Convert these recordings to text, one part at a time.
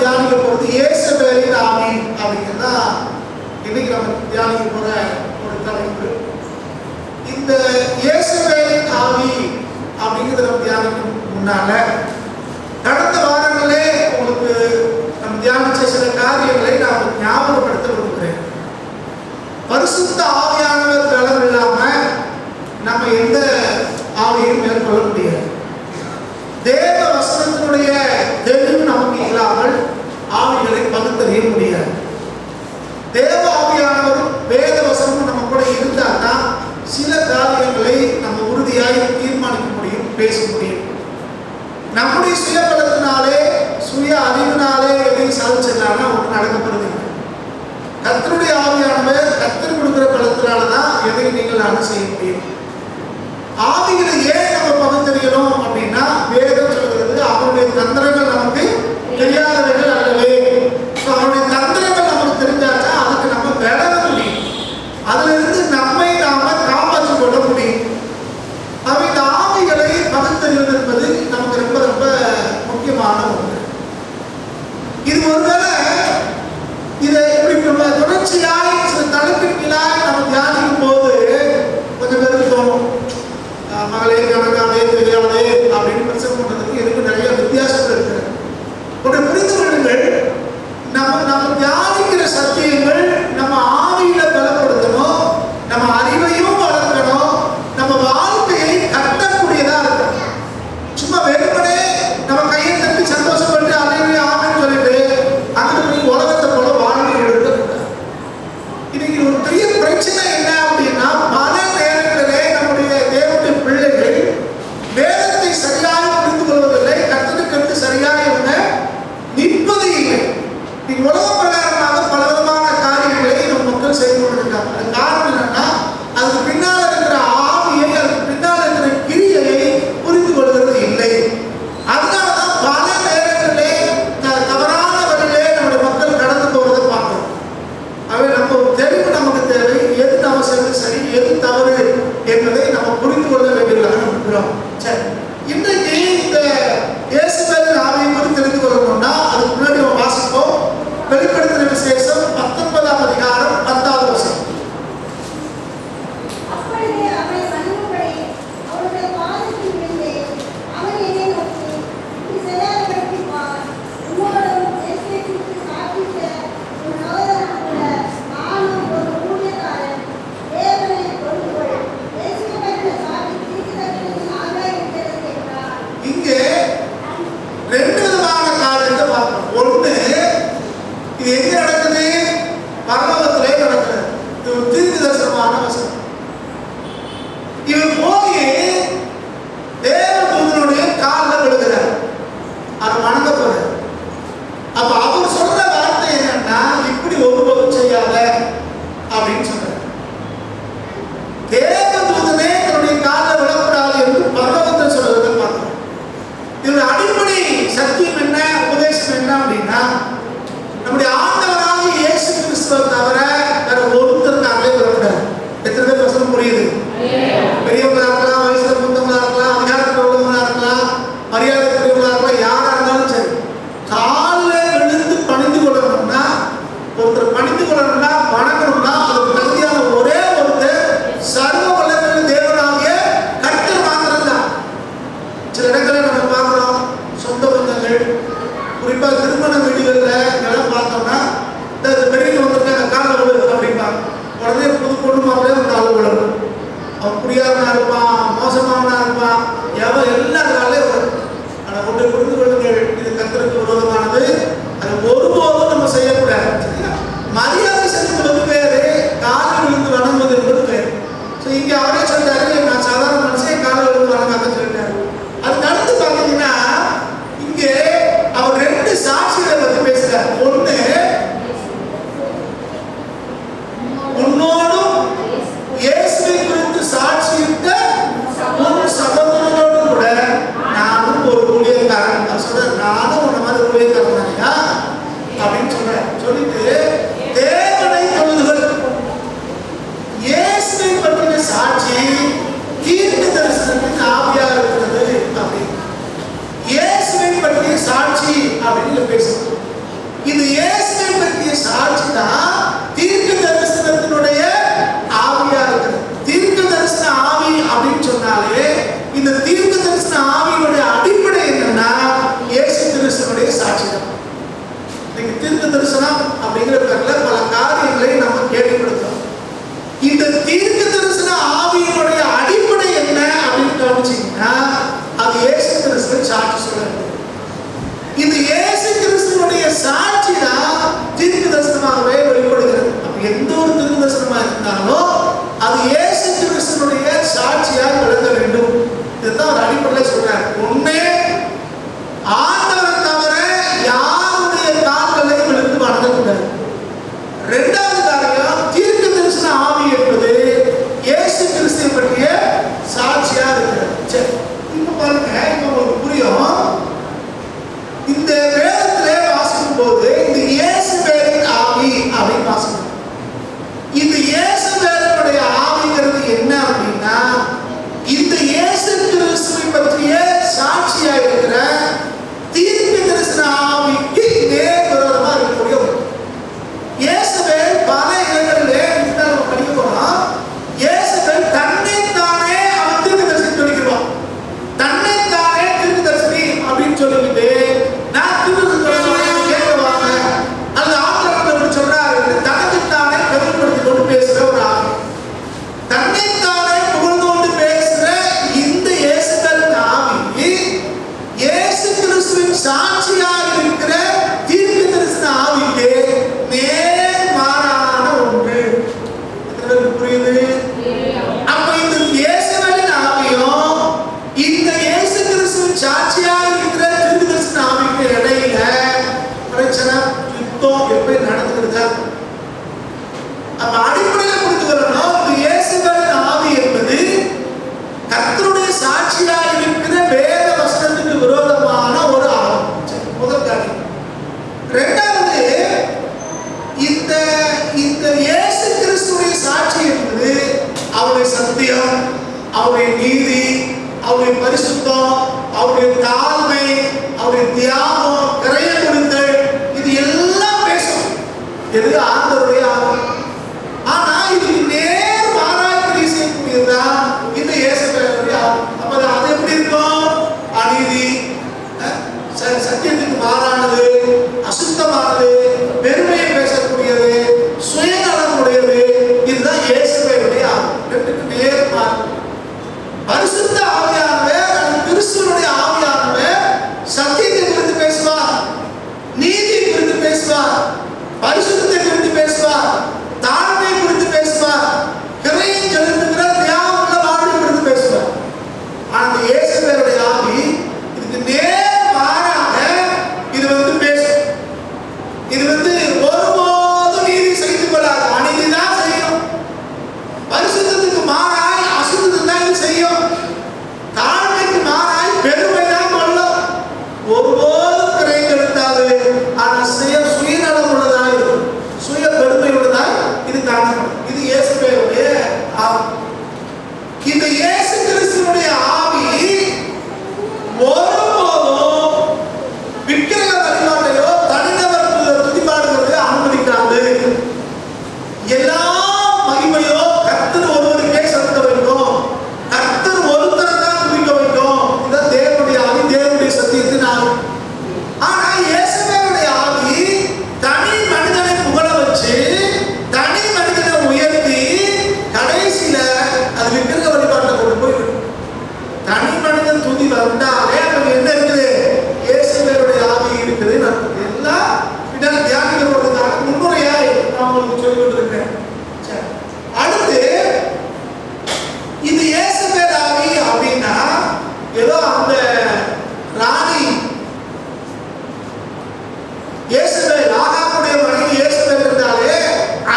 தியானிக்க போறது இயேசுவேலின் ஆவி அப்படிங்கிறதா இன்னைக்கு நம்ம தியானிக்க போற ஒரு தலைப்பு. இந்த இயேசுவேலின் ஆவி அப்படிங்கிறத நம்ம தியானிக்கும் முன்னால கடந்த வாரங்களே உங்களுக்கு நம்ம தியானிச்ச சில காரியங்களை நான் ஞாபகப்படுத்த விரும்புகிறேன். பரிசுத்த ஆவியானவர் பலம் இல்லாம நம்ம எந்த ஆவியையும் மேற்கொள்ள முடியாது. தேவ வசனத்தினுடைய தெளிவு நமக்கு இல்லாமல் ஆவிகளை பகுத்தறிய முடியாது. தேவ ஆவியானவரும் வேத வசனமும் நம்ம கூட இருந்தால் தான் சில காரியங்களை நம்ம உறுதியாய் தீர்மானிக்க முடியும், பேச முடியும். நம்முடைய சுய பலத்தினாலே சுய அறிவினாலே எதையும் சாதிச்சிடலாம்னா ஒன்று நடக்கப்படுது. கர்த்தருடைய ஆவியானவர் கர்த்தர் கொடுக்கிற பலத்தினால்தான் எதையும் நீங்கள் செய்ய முடியும். ஆவிகளை ஏன் நம்ம பகுத்தறியணும் அப்படின்னா வேதம் சொல்கிறது அவருடைய தந்திரங்கள் நமக்கு தெரியாதவர்கள் அல்லவே. அவருடைய தந்திரங்கள் நமக்கு தெரிஞ்சாச்சா அதுக்கு நம்ம விளங்க முடியும், அதுல இருந்து நம்மை நாம காப்பாற்றிக் கொள்ள முடியும். இந்த ஆவிகளை பகுத்தறிவது என்பது நமக்கு ரொம்ப ரொம்ப முக்கியமான ஒன்று. இது ஒருவேளை இதை இப்படி தொடர்ச்சியாய் சில தலைப்பின் கீழாய் நம்ம தியானிக்கும் போது கொஞ்சம் பேருக்கு தோணும், மகளே கணக்கானே தெரியாதே அப்படின்னு பிரச்சனை பண்றதுக்கு எனக்கு நிறைய வித்தியாசங்கள் இருக்கு. ஒன்று புரிந்து கொள்ளுங்கள், நம்ம தியானிக்கிற சத்தியங்கள் நம்ம ஆவியில பலப்படுத்தணும், நம்ம அறிவையும் வளர்க்கணும், நம்ம வாழ்க்கையை கட்டக்கூடியதா இருக்கணும். சும்மா வெறுமனே நம்ம கையை தட்டி சந்தோஷப்பட்டு அறிவை ஆவின்னு சொல்லிட்டு அங்கே உலகத்தை போல வாழ்க்கை இருக்கக்கூடாது. இன்னைக்கு ஒரு பெரிய பிரச்சனை என்ன அப்படின்னா பல நேரங்களிலே நம்முடைய தேவனுடைய பிள்ளைகள் வேதத்தை சரியாக புரிந்து கொள்வதில்லை, கர்த்தருக்கு சரியாக இவங்க நிற்பது இல்லை. இன்னைக்கு உலக பிரகாரமாக பல விதமான காரியங்களை நம்ம மக்கள் செய்து கொண்டிருக்காங்க. அது காரணம் என்னன்னா அதுக்கு பின்னால் இருக்கிற ஆவியை, அதுக்கு பின்னால் இருக்கிற கிரியையை புரிந்து கொள்வது இல்லை. அதனாலதான் பல நேரங்களிலே தவறான வழியிலே நம்முடைய மக்கள் கடந்து போவதை பார்க்கிறோம். அவை நம்ம தெளிவு நமக்கு தேவை, எது நம்ம செய்வது சரி எது தவறு என்பதை நம்ம புரிந்து கொள்ள வேண்டியதாக இருக்கிறோம். சரி, இன்றைக்கு இந்த இயேசுவின் ஆவியை குறித்து தெரிந்து கொள்ளணும்னா அதுக்கு முன்னாடி நம்ம வாசிப்போம். வெளிப்படுத்தின விசேஷம் 19ஆம் அதிகாரம் 10வது வசனம். இந்த தீர்க்க தரிசன ஆவியினுடைய அடிப்படை என்னன்னா இயேசு கிறிஸ்துவினுடைய சாட்சி தான். இன்னைக்கு தீர்க்க தரிசனம் அப்படிங்கிற பேர்ல பல காரியங்களை நம்ம கேள்விப்படுத்தோம். இந்த தீர்க்க தரிசன ஆவியினுடைய அடிப்படை என்ன அப்படின்னு கவனிச்சீங்கன்னா அது இயேசு கிறிஸ்துவின் சாட்சி சொல்றது. இந்த இயேசு கிறிஸ்துவினுடைய சாட்சி தான் தீர்க்க தரிசனமாகவே வெளிப்படுகிறது. அப்ப எந்த ஒரு தீர்க்க தரிசனமா இருந்தாலும் அது இயேசு கிறிஸ்துவினுடைய சாட்சியாக விளங்க வேண்டும். இதுதான் ஒரு அடிப்படையில் சொல்றாரு. ஒண்ணே ஆண்டவரை தவிர யாருடைய கால்களை விழுந்து வணங்கக்கூடாது. இரண்டாவது காரியம், தீர்க்க தரிசன ஆவி என்பது இயேசு கிறிஸ்துவை பற்றிய சாட்சியா இருக்கிறது. சரி, இப்ப பாருங்க, இப்ப உங்களுக்கு புரியும். இந்த வேதத்திலே வாசிக்கும் போது இந்த இயேசுவின் ஆவி அப்படின்னு வாசிக்கும். இந்த இயேசுவினுடைய ஆவிங்கிறது என்ன அப்படின்னா இந்த இயேசு கிறிஸ்துவை பற்றிய சாட்சியா இருக்கிற தீர்க்க தரிசன ஆவிக்கு நேர் விரோதமா இருக்கக்கூடிய ஒரு இயேசுவே பல இடங்களிலே நம்ம படிக்க போறோம். இயேசுவே தன்னைத்தானே அவன் தீர்க்க தரிசனம் சொல்லிக்கிறான். தன்னைத்தானே தீர்க்க தரிசனி அப்படின்னு சொல்லிக்கிட்டு நான் தீர்க்க தரிசனம் கேட்கவாங்க அந்த ஆண்டவர் சொல்றாரு. தனக்குத்தானே பெருமைப்படுத்தி கொண்டு பேசுற ஒரு ஆவி, தன்னைத்தானே புகழ்ந்து கொண்டு பேசுற இந்த இயேசுவின் ஆவி இயேசு கிறிஸ்துவின் சாட்சியாக இருக்கிற தீர்க்க தரிசன ஆவிக்கு நேர் மாறான ஒன்று. புரியுது? அப்ப இந்த இயேசுவின் ஆவியும் இந்த இயேசு கிறிஸ்துவின் சாட்சியாக இருக்கிற தீர்க்க தரிசன ஆவிக்கு இடையில பிரச்சனை, யுத்தம் எப்படி நடந்துக்கிறதா? அப்ப அடிப்படையில் புரிந்து கொள்ளணும். இந்த இயேசுவின் ஆவி என்பது கர்த்தருடைய சாட்சியாக இருக்கிற வேத வசனத்துக்கு விரோதமான ஒரு ஆவி. முதல் காரியம். இரண்டாவது, இந்த இயேசு கிறிஸ்துவின் சாட்சி என்பது அவருடைய சத்தியம், அவருடைய நீதி, அவருடைய பரிசுத்தம், அவருடைய தாழ்மை, அவருடைய தியாகம், கரையை கொடுத்தல், இது எல்லாம் பேசும். எது? ஆண்டவருடைய ஆவி. ஆனா இதுக்கு நேர் மாறாக கிரியை செய்யக்கூடியதுதான் இந்த இயேசுவினுடைய ஆவி. அப்ப அது எப்படி இருக்கும்? அநீதி, சத்தியத்துக்கு மாறானது, அசுத்தமானது, பெருமையை பேசக்கூடியது, சுயநலமுடையது. இதுதான் இயேசுவினுடைய ஆவி. ரெண்டுக்கு நேர் மாறு. பரிசுத்த ஆவியானவர், கிறிஸ்துவினுடைய ஆவியானவர் சத்தியத்தை குறித்து பேசுவார், நீதியை குறித்து பேசுவார், பரிசுத்தத்தை குறித்து பேசுவார், தாழ்மை குறித்து பேசுவார், கிரையை செலுத்துகிற தியாகமுள்ள வாழ்வை குறித்து பேசுவார். ஆனால் இயேசுவினுடைய ஆவி இதுக்கு நேர் மாறாக இது பேசும். இது ஒருபோதும் நீதி செய்து கொள்ளாது, அநீதி தான் செய்யும். பரிசுத்தத்துக்கு மாறாய் அசுத்தத்தை தான் இது செய்யும். தாழ்மைக்கு மாறாய் பெருமை தான் கொள்ளும். ஒருபோதும் கிரை செலுத்தாது. ஆனால் சுயநலம் உள்ளதாக இருக்கும், சுய பெருமை உள்ளதாக இது காணப்படும். இது இயேசுவினுடைய ஆவி. இந்த இயேசு கிறிஸ்துவினுடைய ஆவி ஒருபோதும் விக்கிரக வழிபாட்டையோ தனிநபர் துதிபாடுகளை அனுமதிக்காது. எல்லா மகிமையோ கர்த்தர் ஒருவருக்கே செலுத்த வேண்டும். கர்த்தர் ஒருத்தரை தான் துதிக்க வேண்டும். இதுதான் தேவனுடைய ஆவி, தேவனுடைய சத்தியத்தின் ஆவி. ஆனா இயேசுவினுடைய ஆவி தனி மனிதனை புகழ வச்சு, தனி மனிதனை உயர்த்தி, கடைசியில அது விக்கிரக வழிபாட்டை கொண்டு போய் தனி மனிதன் துதி வந்தாலே அங்க என்ன இருக்குது? இயேசுவினுடைய ஆவி இருக்குது. எல்லாம் பின்னால் தியானிக்கிறவர்களுக்காக முன்னுரையாய் நான் உங்களுக்கு சொல்லிக் கொண்டிருக்கிறேன். அடுத்து இது இயேசுவின் ஆவி அப்படின்னா ஏதோ அந்த ராணி இயேசுவேல், ஆகாபுடைய மனைவி இயேசுவேல் இருந்தாலே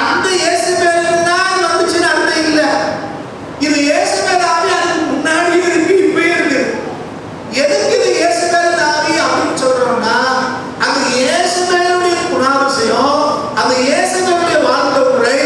அந்த இயேசுவேல் தான் வந்துச்சுன்னு அர்த்தம் இல்லை. இது இயேசுவேல் ஆவி அதுக்கு முன்னாடி இருக்கு, இப்பயே இருக்கு. எதுக்கு இது இயேசுவேல் ஆவி அப்படின்னு சொல்றோம்னா அந்த இயேசுவேலுடைய குணாதிசயம், அந்த இயேசுவேலுடைய வாழ்க்கை முறை,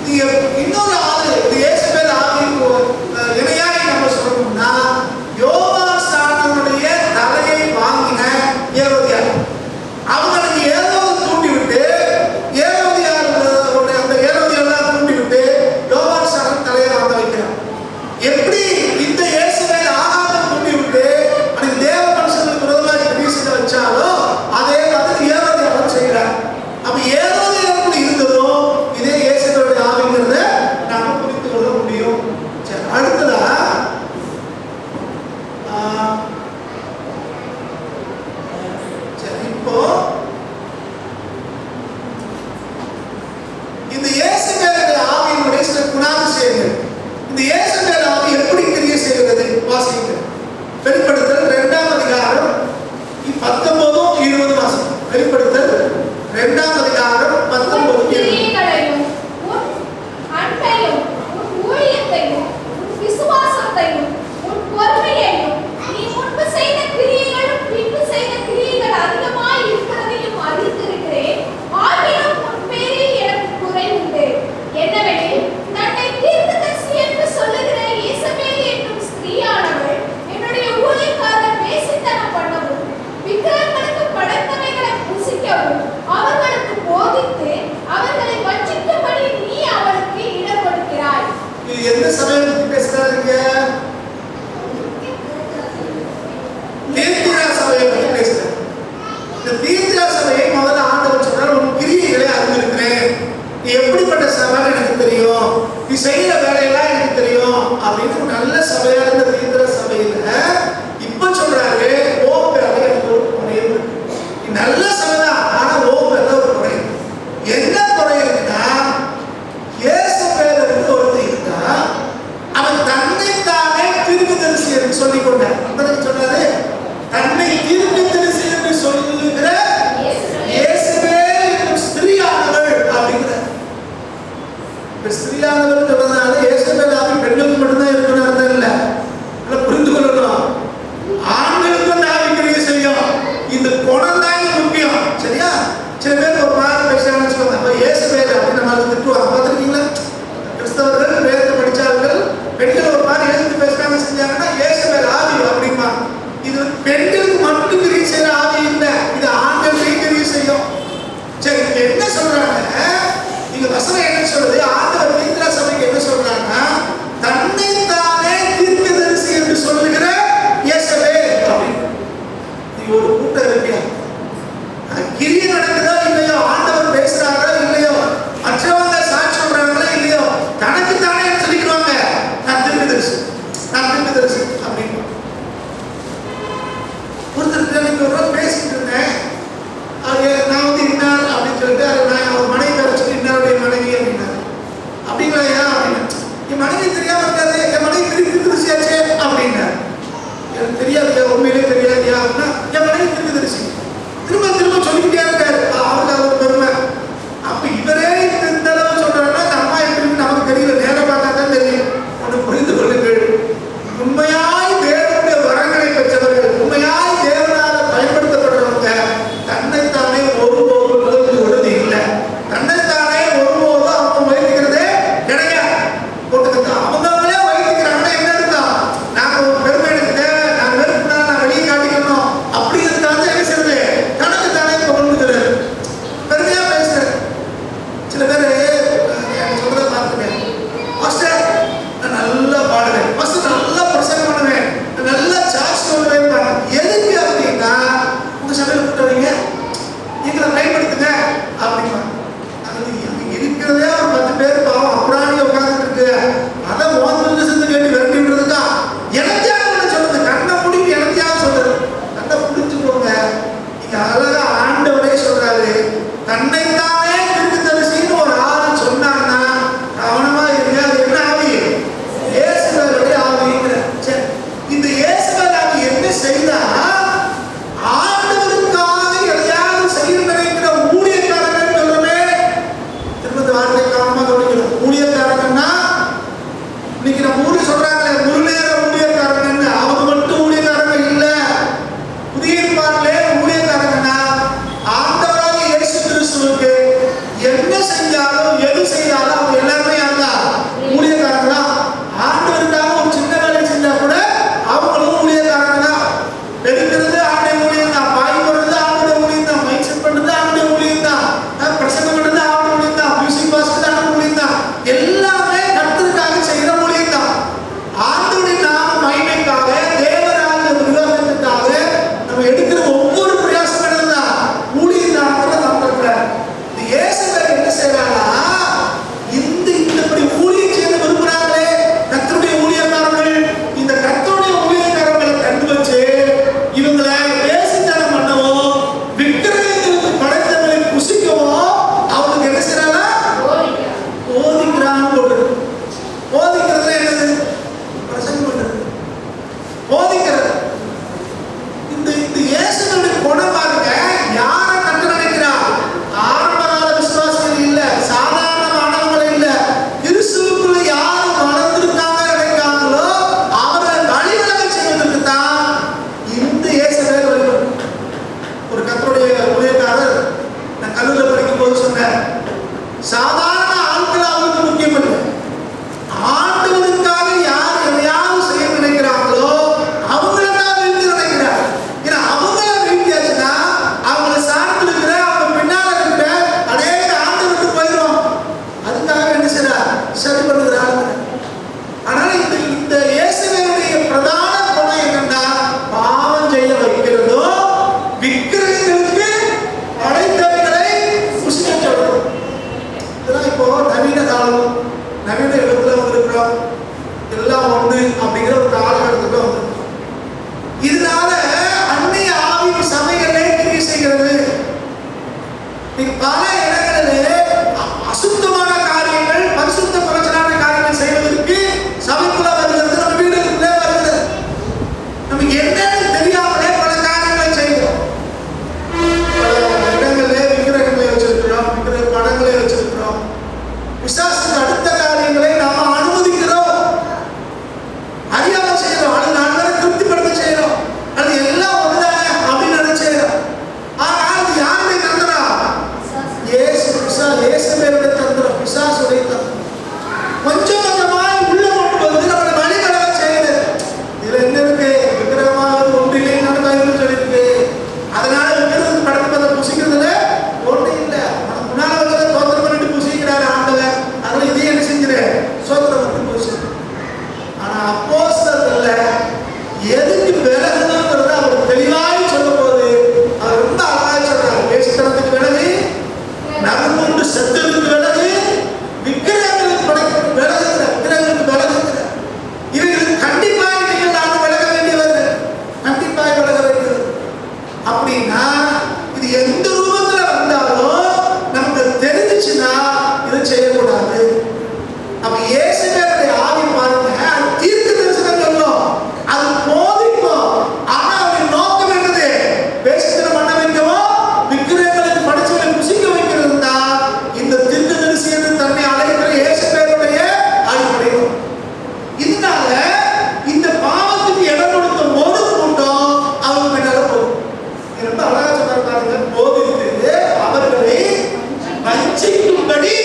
நீங்க இன்னொரு ஆளு இந்த இயேசுபேல் ஆவிக்கு இணையாய் நம்ம சொல்லணும்னா யோவான் ஸ்நானனுடைய தலையை வாங்கின ஏரோதியாள். அவங்களுக்கு ஏதோ தூண்டி விட்டு அந்த ஏரோதியாள் தூண்டி விட்டு யோவான் ஸ்நானன் தலையை வாங்க வைக்கிறான். எப்படி இந்த இயேசுபேல் ஆகாதம் தூண்டி விட்டு அன்னைக்கு தேவ மனுஷனுக்கு விரோதமாக வீசிட வச்சாலோ அதே மாதிரி ஏரோதியாள் செய்கிறார். அப்ப ஏரோதியாள் இருந்ததோ இதே இயேசுபேலுடைய ஆவிங்கிறத நாம புரிந்து கொள்ள முடியும். சரி, அடுத்ததா இப்போ இந்த இயேசுபேலுடைய ஆவியினுடைய சில குணாதிசயங்கள். இந்த இயேசுபேல் ஆவி எப்படி கிரியை செய்கிறது வாசிங்க. வெளிப்படுத்தல் 2ஆம் அதிகாரம் 19-20 வாசிங்க. வெளிப்படுத்தல் 2ஆம் அதிகாரம் 19-20. விசுவாசத்தையும் உன் பொறுமையையும் நீ முன்பு செய்த கிரியைகளும் பின்பு செய்த கிரியைகள் அதிகமாய் இருக்கிறதையும் அறிந்திருக்கிறேன். ஆகிலும் உன் பேரில் எனக்கு குறை உண்டு. என்னவெனில் தன்னை தீர்க்கதரிசி என்று சொல்லுகிற இயேசபேல் என்னும் ஸ்திரீயானவள் என்னுடைய ஊழியக்காரர் வேசித்தனம் பண்ணவும் விக்கிரகங்களுக்கு படைத்தவைகளை புசிக்கவும் அவர்களுக்கு போதித்து அவர்களை வஞ்சிக்கும்படி நீ அவளுக்கு இடம் கொடுக்கிறாய். இது எந்த சபையை பத்தி பேசுறாங்க? தீர்த்திரா சபையை பத்தி பேசுறாங்க. இந்த தீர்த்திரா சபையை முதல்ல ஆண்டவர் சொன்னார், உன் கிரியைகளை அறிந்திருக்கிறேன், நீ எப்படிப்பட்ட சபை எனக்கு தெரியும், நீ செய்யற வேலையெல்லாம் எனக்கு தெரியும் அப்படின்னு ஒரு நல்ல சபையா இருந்த தீர்த்திரா சபையில இப்ப சொல்றாரு, ஓ பேர எனக்கு ஒரு குறையும். நீ நல்ல சபைதான், ஆனா ஓ பேர ஒரு குறையும். என்ன குறை இருக்குன்னா இயேசுபேலுக்கு ஒருத்தர் இருந்தா அவன் தன்னைத்தானே தீர்க்கதரிசி என்று சொல்லிக் கொண்டார். அந்த சொன்னாரு, தன்னை தீர்க்கதரிசி என்று சொல்லுகிற இயேசுபேல் என்னும் ஸ்திரீயானவள் அப்படிங்கிறார். இப்ப ஸ்திரீயானவள் சொன்னதால இயேசுபேல் ஆவி பெண்களுக்கு மட்டும்தான் இருக்குன்னு அர்த்தம் இல்லை. நல்லா புரிந்து கொள்ளணும். ஆண்களுக்கும் அந்த ஆவி கிரியை செய்யும். இந்த குணம் தான் முக்கியம். சரியா? சில பேர் ஒரு மாதிரி பேசுறாங்கன்னு வச்சுக்கோங்க. அப்ப இயேசுபேல் அப்படின்னு நம்ம திட்டுவாங்க. பார்த்துருக்கீங்களா? கிறிஸ்தவர்கள் வேதத்தை படிச்சார்கள் பெண்கள் ஒரு மாதிரி எழுந்து பேசுறாங்க செஞ்சாங்கன்னா இயேசுபேல் ஆவி அப்படிமா. இது பெண்களுக்கு மட்டும் கிரியை செய்யற ஆவி இல்லை, இது ஆண்களுக்கு கிரியை செய்யும். சரி, என்ன சொல்றாங்க? நீங்க வசனம் என்ன சொல்றது? ஆண்டவர் தீர்த்திரா சபைக்கு என்ன சொல்றாங்கன்னா, தன்னைத்தானே தீர்க்கதரிசி என்று சொல்லுகிற இயேசுபேல் அப்படின்னு. நீங்க ஒரு கூட்டம் இருக்கியா? கிரியை நடக்குதோ இல்லையோ, ஆண்டவர் பேசுறாரோ இல்லையோ, மற்றவங்க சாட்சி சொல்றாங்களோ இல்லையோ, தனக்கு தானே என்ன சொல்லிக்குவாங்க, நான் தீர்க்கதரிசி அப்படின்னு. ஒருத்தர் நீங்க ஒரு நாள் பேசிட்டு இருந்தேன், நான் வந்து இன்னார் அப்படின்னு சொல்லிட்டு நான் அவர் மனைவி வச்சுட்டு இன்னாருடைய மனைவி அப்படின்னாரு. அப்படிங்களா அப்படின்னு. என் மனைவி தெரியாம இருக்காது, என் மனைவி தீர்க்கதரிசியாச்சே அப்படின்னாரு. எனக்கு தெரியாதுயா, உண்மையிலே தெரியாதுயா அப்படின்னா என் மனைவி தீர்க்கதரிசி. திரும்ப திரும்ப சொல்லிக்கிட்டே இருக்காரு. அவருக்கு அது ஒரு பெருமை. அப்ப இவரே இந்த அளவு சொல்றாருன்னா அந்த அம்மா எப்படி நமக்கு தெரியல, நேரம் பார்த்தா தான் தெரியும். ஒன்று புரிந்து கொள்ளுங்கள், உண்மையாய் தேவனுடைய வரங்களை பெற்றவர்கள், உண்மையாய் தேவனால் பயன்படுத்தப்படுறவங்க தன்னைத்தானே ஒருபோதும் உயர்த்தி விடுறது இல்லை. தன்னைத்தானே ஒருபோதும் அவங்க உயர்த்திக்கிறதே கிடையாது. போட்டுக்கிட்டு அவங்களே உயர்த்திக்கிறாங்கன்னா என்ன இருந்தா, நாங்க ஒரு பெருமை எனக்கு தேவை, நான் வெறுப்புனா நான் வெளியே காட்டிக்கணும் அப்படிங்கிறதுக்காக என்ன செய்யறது, தனக்கு தானே புகழ்ந்துக்கிறது, பெருமையா பேசுறது. சில பேர் சொல்றத பார்த்துருக்கேன், மாஸ்டர் நான் நல்லா பாடுவேன், மாஸ்டர் நல்லா பிரசங்கம் பண்ணுவேன், நல்லா சார்ஜ் பண்ணுவேன். எதுக்கு அப்படின்னா, உங்க சபையில் கூட்டவீங்க, எங்களை பயன்படுத்துங்க அப்படிமா. இருக்கிறதே ஒரு 10 பேர் பாவம் அப்புறாணி உட்கார்ந்துட்டு இருக்கு, அதை மோந்து சேர்ந்து கேட்டு விரட்டி விடுறதுக்கா எனத்தியாக சொல்றது, கண்ணை முடிக்கு எனத்தியாக சொல்றது. கண்ணை புடிச்சுக்கோங்க. நீங்க அழகா ஆண்டவரே சொல்றாரு, தன்னைத்தானே தீர்க்கதரிசின்னு ஒரு ஆள் சொன்னான்னா கவனமா இருங்க. அது என்ன ஆவி? இயேசுபேலுடைய ஆவிங்கிற. சரி, இந்த இயேசுபேல் ஆவி என்ன செய்தா, ஆண்டவருக்காக எதையாவது செய்ய நினைக்கிற ஊழியக்காரர்கள் சொல்றமே. திரும்ப வார்த்தை கவனமா கவனிக்கணும். ஊழியக்காரங்கன்னா இன்னைக்கு நம்ம ஊர்ல சொல்றாங்களே முழுநேர ஊழியக்காரங்க, அவங்க மட்டும் ஊழியக்காரங்க இல்ல. புதிய ஏற்பாட்டிலே ஊழியக்காரங்கன்னா ஆண்டவராக இயேசு கிறிஸ்துவுக்கு என்ன செஞ்சாலும் எது செய்தாலும் அவங்க எல்லாருமே சாதாரண ஆட்கள் அவருக்கு முக்கியம் இல்லை. ஆண்டவருக்காக யார் எதையாவது செய்ய நினைக்கிறாங்களோ அவங்கள தான் வீழ்த்தி நினைக்கிறார். ஏன்னா அவங்கள வீழ்த்தியாச்சுன்னா அவங்கள சார்ந்து இருக்கிற அவங்க பின்னால இருக்கிற அநேக ஆண்டவருக்கு போயிடும். அதுக்காக என்ன செய்யறார்? சரி பண்ணுகிறார். ஆனால் இந்த இயேசுவினுடைய பிரதான குணம் என்னன்னா பாவம் செய்ய வைக்கிறதோ விக்கிரகங்களுக்கு படைத்தவைகளை புசிக்க சொல்றோம். இதெல்லாம் இப்போ நவீன காலம், நவீன இடத்துல வந்திருக்கிறோம். எல்லாம் ஒண்ணு அப்படிங்கிற ஒரு காலகட்டத்துக்கு வந்திருக்கிறோம். இதனால அன்னைய ஆவி சபைகளே கிரியை செய்கிறது. பல இடங்களிலே அசுத்தமான காரியங்கள் பரிசுத்த பிரச்சனான காரியங்கள் செய்வதற்கு சபைக்குள்ள வருகிறது, நம்ம வீடுகளுக்குள்ளே வருகிறது. நமக்கு என்னன்னு தெரியாமலே பல காரியங்களை செய்கிறோம். பல இடங்களிலே விக்கிரகங்களை வச்சிருக்கிறோம், விக்கிரக படங்களை வச்சிருக்கிறோம். பிசாசுக்கு அடுத்த காரியங்களை நாம அனுமதிக்கிறோம், அறியாம செய்யறோம். அது நாங்கள் திருப்திப்படுத்த செய்யறோம். அது எல்லாம் ஒன்றுதானே அப்படின்னு நினைச்சேன். ஆனால் அது யாருடைய தந்திரா? இயேசுவேனுடைய தந்திரம், பிசாசுடைய தந்திரம். கொஞ்சம் கொஞ்சமாய் உள்ள கொண்டு வந்து நம்மளை வழிகடக செய்யுது. இதுல என்ன இருக்கு? விக்கிரகமாக ஒன்று இல்லை நடந்தாலும் சொல்லியிருக்கு. அதனால விக்கிரகத்துக்கு படத்தை புசிக்கிறதுல ஒன்று இல்லை. முன்னால வச்சு தோத்திரம் பண்ணிட்டு புசிக்கிறாரு ஆண்டவர். அதனால இதையும் என்ன செஞ்சிரு? சோத்திரம் பண்ணி புசி. ஆனா அப்போஸ்தலர்ல எதுக்கு விலகுங்கிறத அவர் தெளிவாய் சொல்லும் போது அவர் ரொம்ப அழகாய் சொல்றாரு. வேசித்தனத்துக்கு விலகு, நரம்புண்டு செத்ததுக்கு விலகு, விக்கிரகங்களுக்கு விலகுகிற விக்கிரகங்களுக்கு விலகுகிற இவங்களுக்கு கண்டிப்பாக நீங்கள் நான் விலக வேண்டியது, கண்டிப்பாக விலக வேண்டியது. அப்படின்னா இது எந்த ரூபத்துல வந்தாலும் நமக்கு தெரிஞ்சிச்சுன்னா இதை செய்யக்கூடாது. அப்ப இயேசுவினுடைய ஆவி பாருங்க, அது தீர்க்க தரிசனம் சொல்லும், அது போதிக்கும். ஆனா அவருடைய நோக்கம் என்னது? வேசித்தனம் பண்ண வைக்கவோ விக்கிரகங்களுக்கு படைச்சவங்களை புசிக்க வைக்கிறது தான் இந்த தீர்க்க தரிசி என்று தன்னை அழைக்கிற இயேசுவினுடைய அடிப்படையும். இதனால இந்த பாவத்துக்கு இடம் கொடுத்த ஒரு கூட்டம் அவங்க பின்னால போகும். ரொம்ப அழகா சொல்றாரு பாருங்க, போதித்து அவர்களை வஞ்சிக்கும்படி.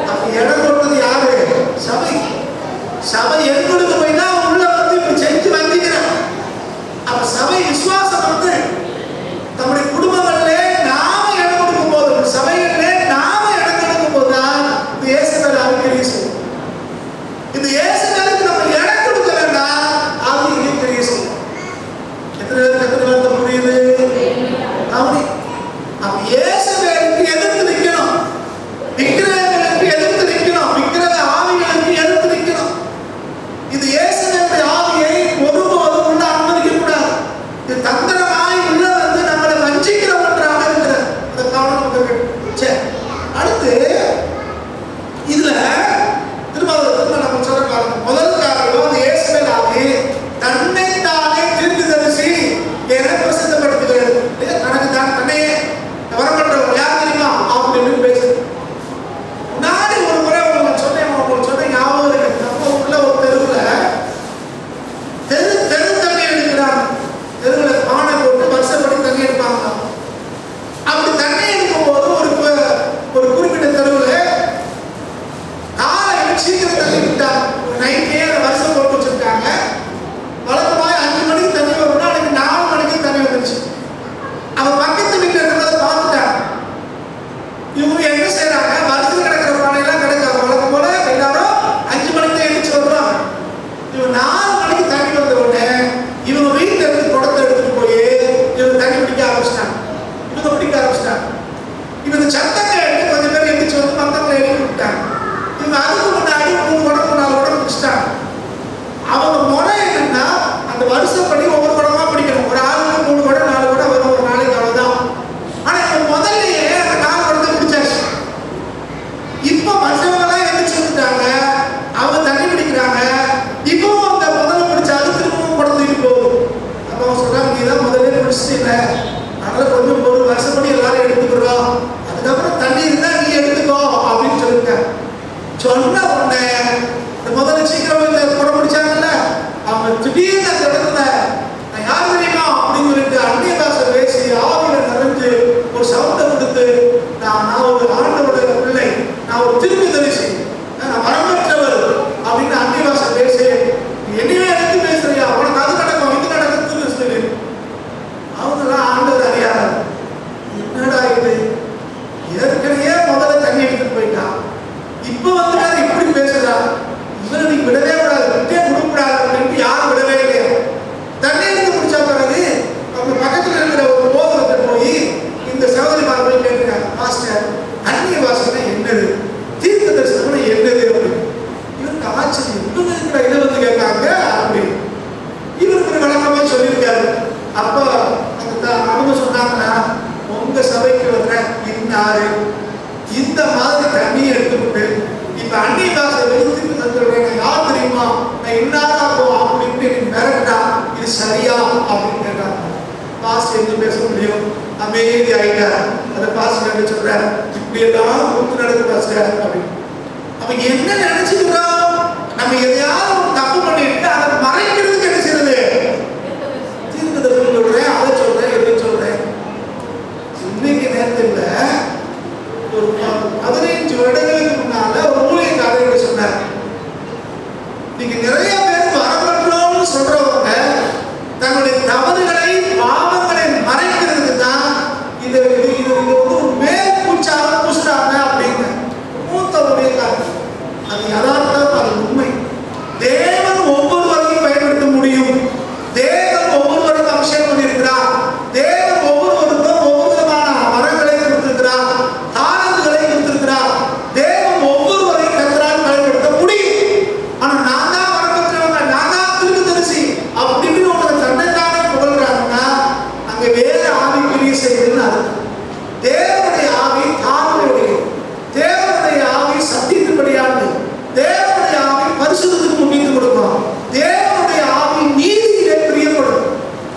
அப்ப இடம் கொடுத்தது யாரு? சபை. சபை எங்களுக்கு போயினா உள்ள வந்து இப்படி செஞ்சு வந்திக்கிறான். அப்ப சபை விசுவாசம் வந்து நம்முடைய குடும்பங்களிலே நாம இடம் கொடுக்கும் போது, சபைகளிலே நாம இடம் கொடுக்கும் போதுதான் இந்த இயேசுவின் அறிக்கை செய்யும். இந்த இயேசுவிற்கு நம்ம இடம் கொடுக்க வேண்டாம், அது இங்கே தெரிய செய்யும். எத்தனை பேருக்கு புரியுது? அப்படி அப்ப இயேசுவிற்கு எதிர்த்து நிற்கணும், விக்கிரகங்களுக்கு எதிர்த்து நிற்கணும், விக்கிரக ஆவிகளுக்கு எதிர்த்து நிற்கணும். இது இயேசுவினுடைய ஆவியை ஒருபோதும் உள்ள அனுமதிக்க கூடாது. இது தந்திரமாய் உள்ள வந்து நம்மளை வஞ்சிக்கிற ஒன்றாக இருக்கிறது. அதை கவனம். சரி, அடுத்து இதுல திரும்ப நம்ம சொல்ற காரணம், முதல் காரணம் அந்த இயேசுவின் ஆவி தன்னைத்தானே தீர்க்கதரிசி என பிரசித்தப்படுத்துகிறது. தனக்கு தான் தன்னையே வரப்பட்டவர் யார் தெரியுமா அப்படின்னு பேசுது. முன்னாடி ஒரு முறை உங்களுக்கு சொன்ன ஞாபகம் இருக்கு. நம்ம உள்ள ஒரு தெருவுல தெரு தண்ணி எடுக்கிறாங்க. தெருவுல பானை போட்டு வருஷப்படி தண்ணி எடுப்பாங்க. அப்படி தண்ணி எடுக்கும் போது ஒரு குறிப்பிட்ட தெருவுல காலையில் சீக்கிரம் தண்ணி விட்டாங்க. நைட்டே வருஷம் போட்டு வச்சிருக்காங்க. வழக்கமாக 5 மணிக்கு தண்ணி வரும்னா அன்னைக்கு 4 மணிக்கு தண்ணி வந்துருச்சு. அவ பக்கத்து வீட்டில் இருக்கிறத பார்த்துட்டாங்க. இவங்க என்ன செய்யறாங்க? வருஷம் கிடக்கிற பானையெல்லாம் கிடைக்காது. வழக்கம் போல எல்லாரும் 5 மணிக்கு தான் எழுந்திரிச்சு வருவாங்க. இவங்க 4 மணிக்கு தண்ணி வந்த உடனே இவங்க வீட்டில் இருந்து குடத்தை எடுத்துட்டு போய் இவங்க தண்ணி பிடிக்க ஆரம்பிச்சிட்டாங்க. இவங்க சத்தத்தை எடுத்து கொஞ்சம் பேர் எழுந்திரிச்சு வந்து மத்தவங்களை எழுதி விட்டாங்க. இவங்க அதுக்கு முன்னாடி 3 குடம் 4 குடம் பிடிச்சிட்டாங்க. அவங்க முறை என்னன்னா அந்த வருஷப்படி ஒவ்வொரு குடமா பிடிக்கணும். ஒரு ஆளுக்கு 3 குடம் 4 குடம் வரும் ஒரு நாளைக்கு, அவ்வளவுதான். ஆனா இவங்க முதல்லயே அந்த 4 குடத்தை பிடிச்சாச்சு. இப்போ மற்றவங்களாம் எழுந்திரிச்சு வந்துட்டாங்க, அவங்க தண்ணி பிடிக்கிறாங்க. இப்போ அந்த முதல்ல பிடிச்சாலும் திரும்பவும் குடத்துக்கு போகுது. அப்ப அவங்க சொல்றாங்க, நீதான் முதல்ல பிடிச்சிட்டீங்க, அதனால கொஞ்சம் ஒரு வருஷப்படி எல்லாரும் எடுத்துக்கிறோம், அதுக்கப்புறம் தண்ணி இருந்தா நீ எடுத்துக்கோ அப்படின்னு சொல்லிருக்க. சொன்ன உடனே இந்த முதல்ல சீக்கிரம் இந்த குடம் பிடிச்சாங்கல்ல, அவங்க திடீர்னு அந்த இடத்துல நான் யார் தெரியுமா அப்படின்னு சொல்லிட்டு அந்நிய பாஷை பேசி ஆவியில நிறைஞ்சு ஒரு சவுண்டை கொடுத்து நான் ஒரு ஆண்டோட என்னது, தீர்க்க தரிசனம்னா என்னது அப்படின்னு. இவருக்கு ஆச்சரியம், இவங்க இருக்கிற இதை வந்து கேட்காங்க அப்படின்னு. இவருக்கு விளக்கமா சொல்லியிருக்காரு. அப்ப அவங்க சொன்னாங்கன்னா, உங்க சபைக்கு வர்ற இன்னாரு இந்த மாதிரி தண்ணியை எடுத்துக்கிட்டு இப்ப அந்நிய பாஷை வெளித்துக்கு தந்துடுறேன், யார் தெரியுமா, நான் இன்னாரா அப்படின்னு மிரட்டா, இது சரியா அப்படின்னு கேட்டாங்க. பாஸ்டர் எங்க பேச முடியும், அமைதி ஆயிட்டார். அந்த பாஸ்டர் என்ன சொல்றாரு, இப்படி எல்லாம் கூத்து நடக்குது பாஸ்டர் அப்படின்னு. அப்ப என்ன நினைச்சுக்கிறோம், நம்ம எதையாவது ஒரு தப்பு பண்ணிட்டு அதை மறைக்கிறதுக்கு என்ன செய்யறது, தீர்க்கதரிசனம் சொல்றேன், அதை சொல்றேன், எதை சொல்றேன். இன்னைக்கு நேரத்தில் ஒரு 15 வருடங்களுக்கு முன்னால ஒரு ஊழியக்காரர் சொன்னார், நீங்க நிறைய பேர் வரப்பட்டோம்னு சொல்றவங்க தன்னுடைய தவறுகளை பாவங்களை மறைக்கிறதுக்கு தான் இது ஒரு மேல் பூச்சாக பூசுறாங்க அப்படின்னு. மூத்த ஊழியக்காரர், அது யதார்த்தம், அது உண்மை. தேவன் ஒவ்வொருவரையும் பயன்படுத்த முடியும். தேவன் ஒவ்வொருவருக்கும் அபிஷேகம் பண்ணியிருக்கிறார். தேவன் ஒவ்வொருவருக்கும் ஒவ்வொரு விதமான வரங்களை கொடுத்திருக்கிறார், தாளந்துகளை கொடுத்திருக்கிறார். தேவன் ஒவ்வொருவரையும் கர்த்தரால் பயன்படுத்த முடியும். ஆனா நான் தான் வரப்பட்டவங்க, நான் தான் தீர்க்கதரிசி அப்படின்னு உங்களை தன்னைத்தானே புகழ்றாங்கன்னா அங்க வேற ஆவிக்குரிய செய்திகள் அர்த்தம். தேவனுடைய ஆவி தாழ்மையுடைய, தேவனுடைய ஆவி சத்தியத்தின்படியானது, தேவனுடைய ஆவி பரிசுத்தத்துக்கு முக்கியத்துவம் கொடுக்கும், தேவனுடைய ஆவி நீதியிலே பிரியப்படும்.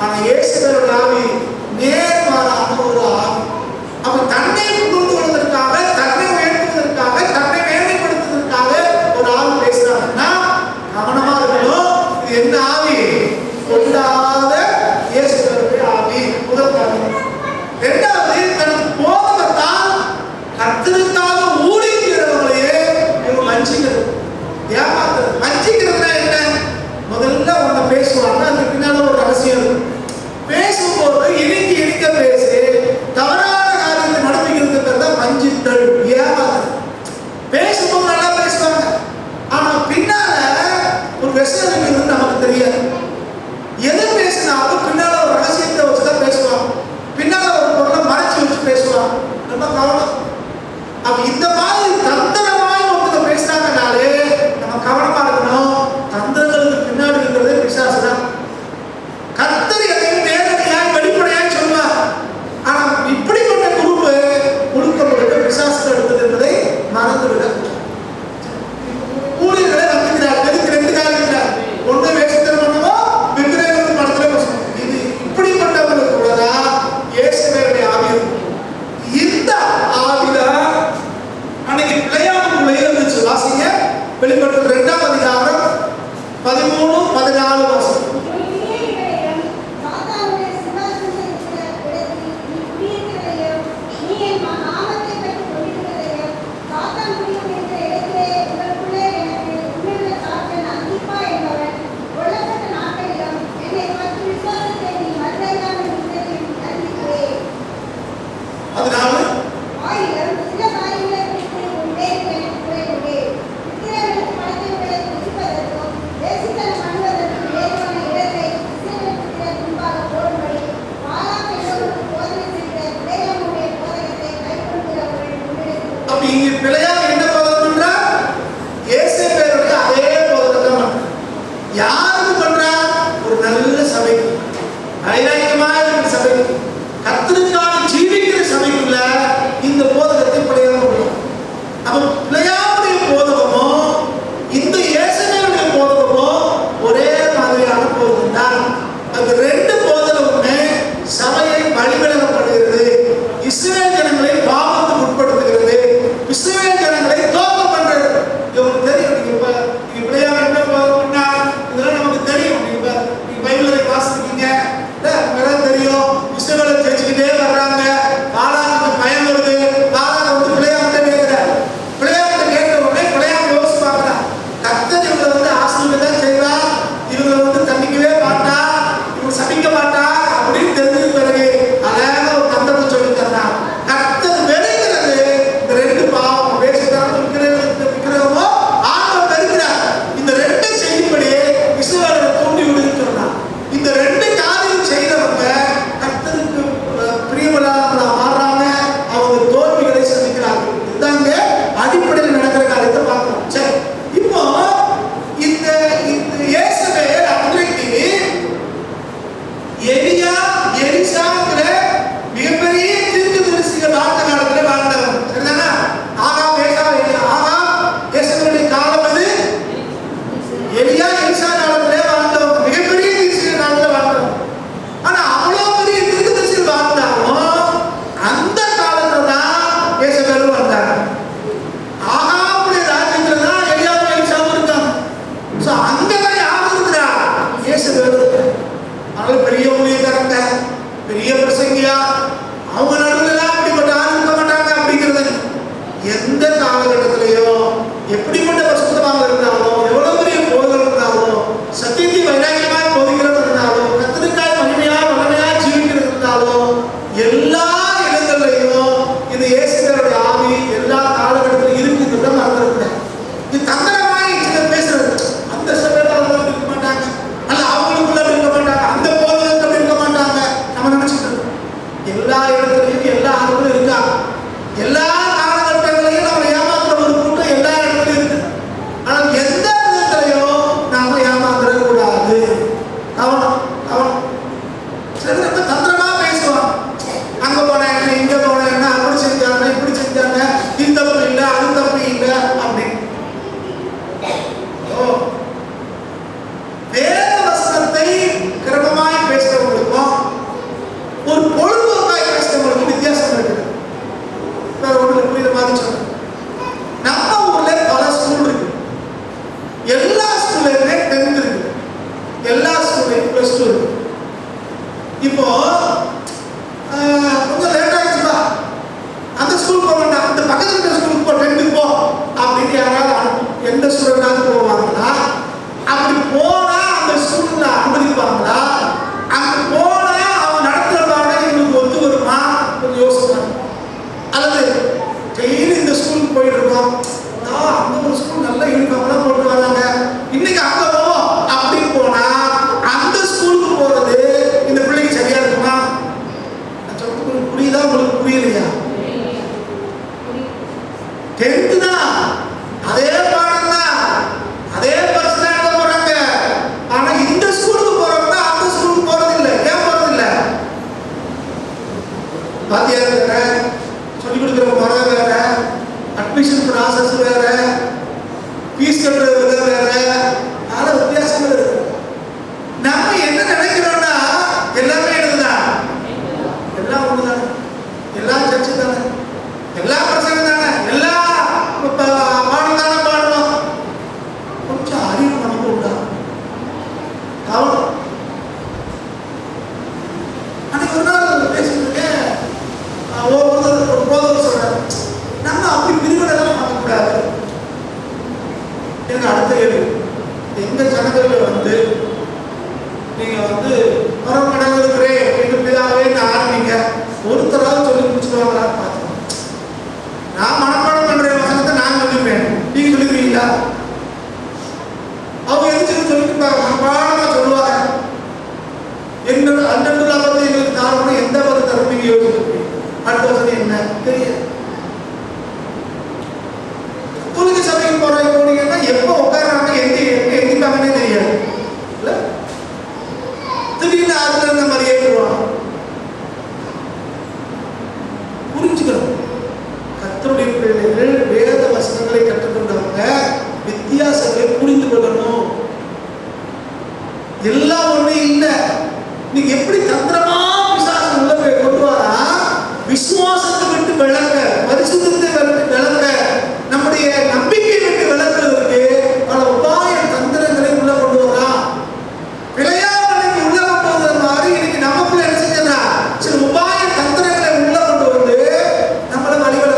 ஆனா இயேசுவின் ஆவி நேர்மாறான ஒரு ஆவி. அப்ப தன்னை புகழ்ந்து கொள்வதற்காக, தன்னை உயர்த்துவதற்காக, தன்னை மேன்மைப்படுத்துவதற்காக ஒரு ஆவி பேசுறாங்கன்னா கவனமா இருக்கணும். இது என்ன ஆவி, கொண்டாத இயேசுவின் ஆவி. முதல் காரணம். இரண்டாவது, தனக்கு போதகத்தால் கர்த்தருக்காக ஊழியர்களையே இவங்க வஞ்சிக்கிறது, ஏமாத்துறது. வஞ்சிக்கிறதுனா என்ன, முதல்ல ஒண்ணு பேசுவாங்க, அதுக்கு பின்னால ஒரு ரகசியம் இருக்கும். பேசும்போது இனிக்க பேசி தவறான காரியத்தை நடத்திக்கிறதுக்கு தான் வஞ்சித்தல், ஏமாத்துறது. பேசும்போது நல்லா பேசுவாங்க, ஆனா பின்னால ஒரு விஷயம் இருக்கிறது நமக்கு தெரியாது. எது பேசினாலும் பின்னால ஒரு ரகசியத்தை வச்சுதான் பேசுவாங்க, பின்னால ஒரு பொருளை மறைச்சு வச்சு பேசுவாங்க. ரொம்ப கவனம். அப்ப இந்த மாதிரி தந்திரமாய் ஒருத்தர் பேசுறாங்கனாலே நம்ம கவனமா இருக்கணும். தந்திரங்களுக்கு பின்னாடி இருக்கிறது பிசாசு தான். கர்த்தர் எதையும் நேரடியாய் வெளிப்படையாய் சொல்லுவார். ஆனா இப்படிப்பட்ட குரூப்பு முழுக்க முழுக்க பிசாசுக்கு எடுத்தது என்பதை மறந்துவிட ஊழியர்களை நம்புகிறார். எதுக்கு ரெண்டு காரணம், ஒன்று வேஷத்தில் பண்ணுவோம், விக்கிரகங்கள் படத்துல பேசுவோம். இது இப்படிப்பட்டவங்களுக்கு கூடதான் இயேசுவினுடைய ஆவி இருக்கும். இந்த ஆவிதான் அன்னைக்கு பிள்ளையாமுக்குள்ளே இருந்துச்சு. வாசிங்க, வெளிப்படுத்தல் 2ஆம் அதிகாரம் 13, 14 வாசிங்க. அதனால இங்க பிள்ளையாக என்ன போதகம் பண்றா, இயேசு பேருடைய அதே போதகம் பண்றா. யாருக்கு பண்றா, ஒரு நல்ல சபைக்கு, ஐராயிரமா இருக்கிற சபைக்கு, கர்த்தருக்காக ஜீவிக்கிற சபைக்குள்ள இந்த போதகத்தை பிள்ளையாக பண்ணுவோம். அப்ப பிள்ளையாவுடைய போதகமும் இந்த இயேசுவினுடைய போதகமும் ஒரே மாதிரியான போதகம் தான். அது ரெண்டு போதகமுமே சபையை வழிவிடப்படுகிறது, இஸ்ரவேல் ஜனங்களை பாவத்துக்கு உட்படுத்துகிறது, இஸ்ரவேல் எந்த காலகட்டத்திலையும் எப்படிப்பட்ட பரிசுத்தமாக இருந்தாலும், எவ்வளவு பெரிய போதல் இருந்தாலும், சத்தியத்தை வைராக்கியமாய் போதிக்கிறது இருந்தாலும், கர்த்தருக்காய் மகிமையாய் வல்லமையாய் ஜீவிக்கிறது இருந்தாலும், எல்லா இடங்கள்லையும் இந்த இயேசுவினுடைய ஆவி எல்லா காலகட்டத்திலும் இருக்குன்னு மறந்துடக்கூடாது. இது தந்திரமாய் சிலர் பேசுறது, அந்த சபையில அவங்க இருக்க மாட்டாங்க, அல்ல அவங்களுக்குள்ள இருக்க மாட்டாங்க, அந்த போதகத்தில் இருக்க மாட்டாங்க, நம்ம நினைச்சிட்டு இருக்கோம். எல்லா இடத்துலையும் எல்லா ஆளுங்களும் இருக்காங்க. எல்லா காலகட்டங்களையும் நம்ம ஏமாத்துற ஒரு கூட்டம் எல்லா இடத்துலையும் இருக்கு. ஆனால் எந்த விதத்திலையும் நாம ஏமாந்துட கூடாது. கவனம் கவனம். சில ரொம்ப தந்திரமா பேசுவாங்க. அங்க போன என்ன, இங்க போன என்ன, அப்படி செஞ்சாங்க, இப்படி செஞ்சாங்க, இது தப்பு இல்லை, அது தப்பு இல்லை அப்படின்னு. வேத வசனத்தை கிரமமாய் பேசுறவங்களுக்கும் ஒரு பொழுதுபோக்காய் பேசுறவங்களுக்கும் வித்தியாசம் இருக்குது. வேற ஒன்று புரியுற மாதிரி சொல்றேன். நம்ம ஊர்ல பல ஸ்கூல் இருக்கு. எல்லா ஸ்கூல்லையுமே 10th இருக்கு, எல்லா ஸ்கூல்லையும் +2 இருக்கு. இப்போ கொஞ்சம் லேட் ஆயிடுச்சுப்பா, அந்த ஸ்கூல் போக வேண்டாம், அந்த பக்கத்துல இருக்கிற ஸ்கூலுக்கு போ, 10th போ அப்படின்னு யாராவது அனுப்பும். எந்த ஸ்டூடெண்டாவது போவாங்களா? அப்படி போனா அந்த ஸ்கூல்ல அனுமதிப்பாங்களா? அங்க போனா அவன் நடத்துற பாடம் எங்களுக்கு ஒத்து வருமா? கொஞ்சம் யோசிப்பாங்க. அல்லது டெய்லி இந்த ஸ்கூலுக்கு போயிட்டு இருக்கோம், அந்த ஒரு ஸ்கூல் நல்ல யூனிஃபார்ம்லாம் போட்டு வராங்க, இன்னைக்கு அங்க போவோம் அப்படின்னு போனா அந்த ஸ்கூலுக்கு போறது இந்த பிள்ளைக்கு சரியா இருக்குமா? சொல்றது புரியுதா? உங்களுக்கு புரியலையா? 10th தான், அதே பாடம் தான், அதே பஸ் தான் எடுக்க போறாங்க. ஆனா இந்த ஸ்கூலுக்கு போறவங்க அந்த ஸ்கூலுக்கு போறது இல்லை. ஏன் போறது இல்லை? வாத்தியார் வேற, சொல்லிக் கொடுக்குற முறை வேற, அட்மிஷன் ப்ராசஸ் வேற, ஃபீஸ் கட்டுறது வேற, அதனால வித்தியாசங்கள் இருக்கு. நம்ம என்ன நினைக்கிறோம்னா எல்லாமே என்னதுதான், எல்லாம் ஒண்ணுதானே, எல்லாம் சர்ச்சு தானே, எல்லா பிரச்சனை தானே, எல்லா பாடம் தானே பாடணும். கொஞ்சம் அறிவு நமக்கு உண்டா? கவனம். அன்னைக்கு ஒரு நாள் பேசிட்டு இருக்கேன், ஒரு போதவர் சொல்றாரு, நம்ம அப்படி பிரிவினெல்லாம் பண்ணக்கூடாது. எனக்கு அடுத்த கேள்வி, எங்க ஜனங்கள்ல வந்து நீங்க வந்து மரம் கடவுளுக்கிறேன் எங்க பிதாவே ஆரம்பிங்க, ஒருத்தராவது சொல்லி முடிச்சுடுவாங்களான்னு பார்த்தோம். நான் மனப்பாடம் பண்ற வசனத்தை நான் சொல்லிப்பேன், நீங்க சொல்லிக்கிறீங்களா? அவங்க எதுக்கு சொல்லிட்டு மனப்பாடமா சொல்லுவாங்க. என்னோட அண்ணன் லாபத்தை எங்களுக்கு தாரணும், எந்த பதத்தை தரும் நீங்க யோசிச்சு அடுத்த வசதி என்ன தெரியாது. தொழுகை சபைக்கு போனீங்கன்னா எப்போ உட்கார்றாங்க, எந்திப்பாங்கன்னே தெரியாது. இல்ல திடீர்னு அதுல இருந்த மாதிரி ஏற்றுவாங்க. புரிஞ்சுக்கணும். கர்த்தருடைய பிள்ளைகள் வேத வசனங்களை கற்றுக்கொண்டவங்க வித்தியாசங்களை புரிந்து கொள்ளணும். எல்லாம் ஒண்ணு இல்லை. நீங்க எப்படி தந்திரமா பிசாசு உள்ள போய் கொண்டு வரா? விசுவாசத்தை விட்டு விளக்க, பரிசுத்தத்தை விட்டு விளக்க, நம்முடைய நம்பிக்கை விட்டு விளக்குவதற்கு பல உபாய தந்திரங்களை உள்ள கொண்டு வரா. பிழையாமலைக்கு உள்ள கொண்டு வந்த மாதிரி இன்னைக்கு நமக்குள்ள என்ன செஞ்சா சில உபாய தந்திரங்களை உள்ள கொண்டு வந்து நம்மள வழிபட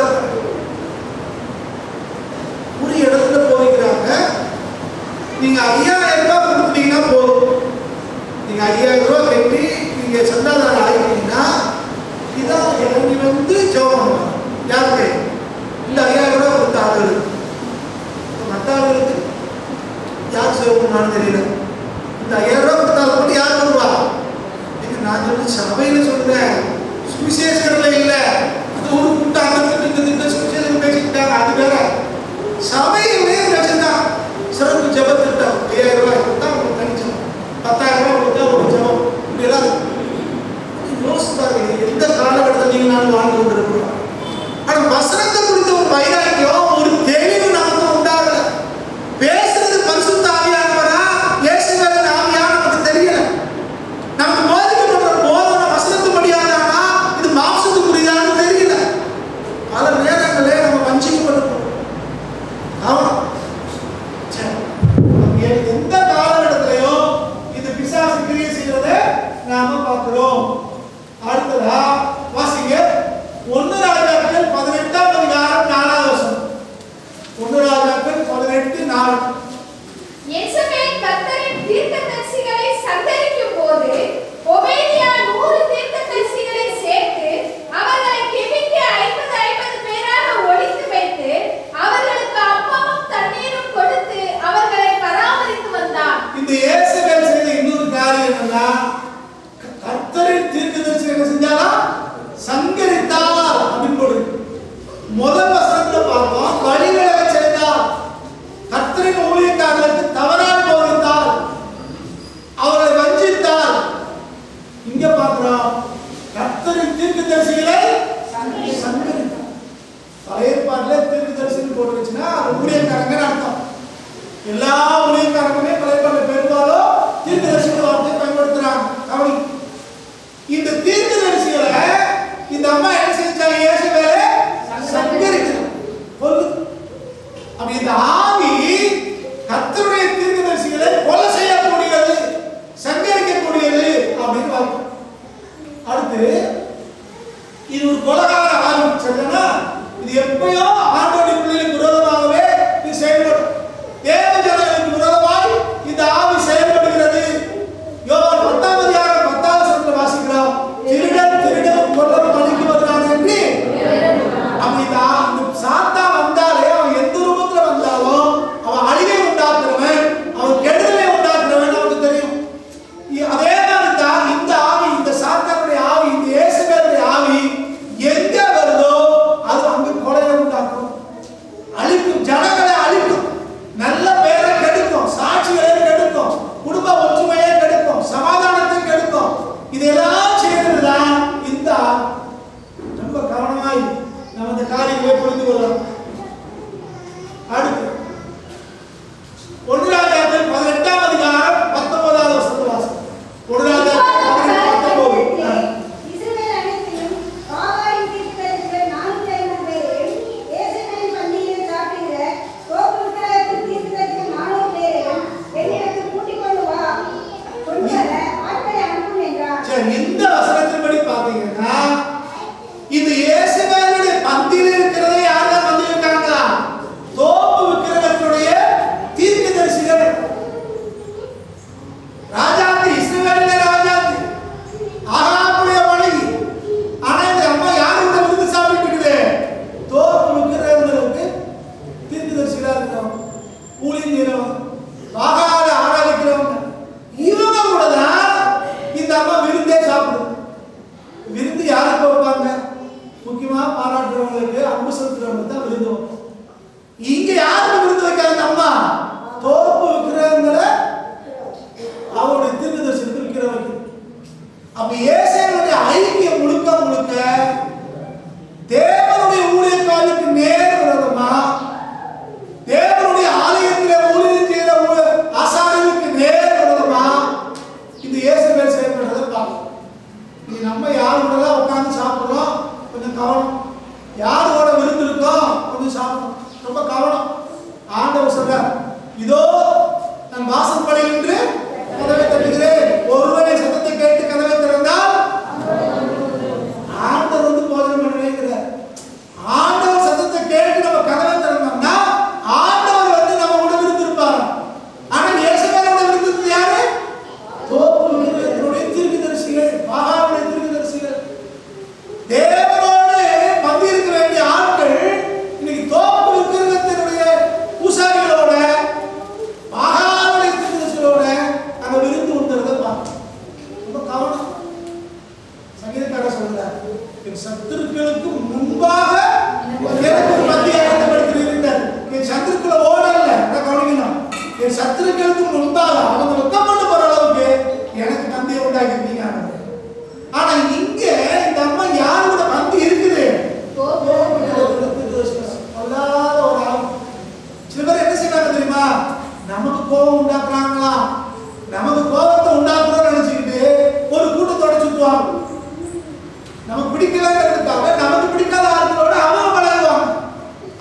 ஒரு இடத்துல போய்க்கிறாங்க. நீங்க 5000 ரூபாய் கொடுத்தீங்கன்னா போதும். நீங்க 5000 ரூபாய் கட்டி நீங்க சந்தாதாரம் ஆகிட்டீங்கன்னா இதான் இறங்கி வந்து ஜெபம் பண்ணுவாங்க. யாருக்கு? இந்த 5000 ரூபாய் கொடுத்த ஆளுகள். மற்ற ஆளுகளுக்கு யார் ஜெபம் பண்ணான்னு தெரியல. இந்த 5000 ரூபாய் கொடுத்தாலும் மட்டும் யார் வருவா? நான் சொல்லி சபையில சொல்றேன், சுவிசேஷங்கள்ல இல்ல. அது ஒரு கூட்டம் அந்த சுவிசேஷம் பேசிக்கிட்டாங்க, அது வேற. சபையிலே பிரச்சனைதான். சிறப்பு ஜெப திட்டம் 5000 ரூபாய் கொடுத்தா உங்களுக்கு கணிச்சோம், 10,000 ரூபாய் கொடுத்தா ஒரு ஜெபம், இப்படிதான் யோசிப்பாரு. எந்த காலகட்டத்தில் நீங்க நான் வாழ்ந்து கொண்டிருக்கிறோம். ஆனா வசனத்தை குறித்த ஒரு வைராக்கியம், ஒரு தெளிவு நமக்கு உண்டாகல. பேசுறது பரிசுத்த ஆவியானவரா இயேசுவின் ஆவியா நமக்கு தெரியல. நமக்கு போதிக்கப்படுற போதனை வசனத்துப்படியாதானா இது மாம்சத்துக்குரியதான்னு தெரியல. பல நேரங்களே நம்ம வஞ்சிக்கப்பட்டிருக்கோம். போட்டுச்சுன்னா அது ஊழியக்காரங்கன்னு அர்த்தம். எல்லா ஊழியக்காரங்களுமே பழைய பெரும்பாலும் தீர்க்கதரிசிகள் வார்த்தையை பயன்படுத்துறாங்க. கவனி, இந்த தீர்க்கதரிசிகளை இந்த அம்மா என்ன செஞ்சாங்க? இயேசுவேலை சங்கரிக்கிறாங்க. அப்ப இந்த ஆவி கர்த்தருடைய தீர்க்கதரிசிகளை கொலை செய்யக்கூடியது, சங்கரிக்கக்கூடியது அப்படின்னு பார்ப்போம். அடுத்து இது ஒரு கொலைகார ஆவி. சரிதானா? இது எப்பயோ ஆண்டவருடைய பிள்ளைகளுக்கு விரோதமாகவே இது செயல்படும். தேவ ஜனங்களுக்கு விரோதமாய் இந்த ஆவி செயல்படுகிறது. யோவான் 10ஆம் அதிகாரம் 10ஆம் வசனத்தில் வாசிக்கிறோம். திருடன் கொல்லவும் அழிக்குவதனால என்று. அப்ப இந்த சாத்தான் வந்தாலே அவன் எந்த ரூபத்துல வந்தாலும் அவன் அழிவை உண்டாக்குறவன், அவன் கெடுதலை உண்டாக்குறவன் நமக்கு தெரியும். அதே மாதிரி தான் இந்த ஆவி, இந்த சாத்தானுடைய ஆவி, இந்த இயேசுவினுடைய ஆவி எங்க வருதோ அது அங்கு கொலையை உண்டாக்கும், அழிக்கும், ஜனங்களை அழிக்கும், நல்ல பேரை கெடுக்கும், சாட்சிகளை கெடுக்கும், குடும்ப ஒற்றுமையை கெடுக்கும், சமாதானத்தை கெடுக்கும். இதெல்லாம் செய்யறதுதான் இந்த ஆவி. ரொம்ப கவனமாய் நம்ம இந்த காரியங்களை புரிந்து கொள்ளலாம். அடுத்து 1 ராஜாக்கள் 18ஆம் அதிகாரம் 19ஆவது வசனத்தை வாசிப்போம். 1 ராஜாக்கள் 19. இஸ்ரவேல் அனைத்தையும் ஆகாயின் தீர்க்கதரிசிகள் 450 பேரையும் இயேசுவின் பந்தியில் சாப்பிடுகிற கோபுரத்தின் தீர்க்கதரிசிகள் 400 பேரையும் என்னிடத்தில் கூட்டிக் கொண்டு வர ஆட்களை அனுப்பும் என்றார். சரி, இந்த வசனத்தின்படி பாத்தீங்கன்னா இது இயேசுவினுடைய பந்தியில் இருக்கிறதே யாரெல்லாம் பந்தியில் இருக்காங்க? தோப்பு விக்கிரகத்தினுடைய தீர்க்கதரிசிகள். ராஜாத்தி, இஸ்ரவேலிலே ராஜாத்தி, ஆகாபுடைய மனைவி. ஆனா இந்த அம்மா யாரோட விருந்து சாப்பிட்டு இருக்குது? தோப்பு விக்கிரகங்களுக்கு தீர்க்கதரிசிகளா இருக்கிறவங்க, ஊழியம் செய்றவங்க, ஆகாத ஆராதிக்கிறவங்க. இவங்க கூட தான் இந்த அம்மா விருந்தே சாப்பிடுது. விருந்து யாருக்கு வைப்பாங்க? முக்கியமா பாராட்டுறவங்களுக்கு, அன்பு செலுத்துறவங்களுக்கு தான் விருந்து வைப்பாங்க. இங்க யாருக்கு விருந்து வைக்காத அம்மா? தோப்பு விக்கிரகங்களை அவருடைய தீர்க்கதரிசனத்துக்கு விற்கிறவங்க. அப்ப இயேசுவினுடைய ஐக்கியம் முழுக்க முழுக்க தேவனுடைய ஊழியக்காரருக்கு நேர் விரோதமா, தேவனுடைய ஆலயத்திலே ஊழியம் செய்கிற ஆசாரியர்களுக்கு நேர் விரோதமா இந்த இயேசுவேல் செயல்படுறதை பார்க்கணும். இது நம்ம யாரோட உட்கார்ந்து சாப்பிடுறோம், கொஞ்சம் கவனம். யாரோட விருந்து இருக்கோம், கொஞ்சம் சாப்பிடணும், ரொம்ப கவனம். ஆண்டவர் சொல்றார், இதோ நான் வாசற்படி நின்று கதவை தட்டுகிறேன், ஒருவனை சத்தத்தை கேட்டு கதவை திறந்தால். ஆண்டவர் வந்து போதனை பண்ணுவேங்கிறார். ஆண்டவர் சத்தத்தை கேட்டு நம்ம கதவை திறந்தோம்னா ஆண்டவர் வந்து நம்ம கூட விருந்து இருப்பார். ஆனா இயேசுவோட விருந்து யாரு? தோப்பு விக்கிரகத்தினுடைய தீர்க்கதரிசிகள், ஆகாபுடைய தீர்க்கதரிசிகள். தேவனோடு பங்கு இருக்க வேண்டிய ஆட்கள் இன்னைக்கு தோப்பு விக்கிரகத்தினுடைய பூசாரிகளோட, ஆகாபுடைய தீர்க்கதரிசிகளோட அங்க விருந்து உண்ணுறதை பார்க்கணும். ரொம்ப கவனம். சங்கீதக்காரர் சொல்றார், என் சத்துருக்களுக்கு முன்பாக எனக்கு ஒரு மத்திய ஆயத்தப்படுத்தியிருந்தார். என் சத்துருக்களை ஓடல, கவனிக்கணும். என் சத்துருக்களுக்கு முன்பாக அவங்க வெக்கம் கொண்டு போற அளவுக்கு எனக்கு பந்தியை உண்டாக்கிருக்கீங்க. ஆனா இங்க இந்த அம்மா யாரோட பந்தி இருக்குது? அல்லாத ஒரு ஆள். சில பேர் என்ன செய்யறாங்க தெரியுமா? நமக்கு கோபம் உண்டாக்குறாங்களா, நமக்கு கோபத்தை உண்டாக்குறோம்னு நினைச்சுக்கிட்டு ஒரு கூட்டத்தோட சுத்துவாங்க. நமக்கு பிடிக்கலங்கிறதுக்காக நமக்கு பிடிக்காத ஆட்களோட அவங்க பழகுவாங்க.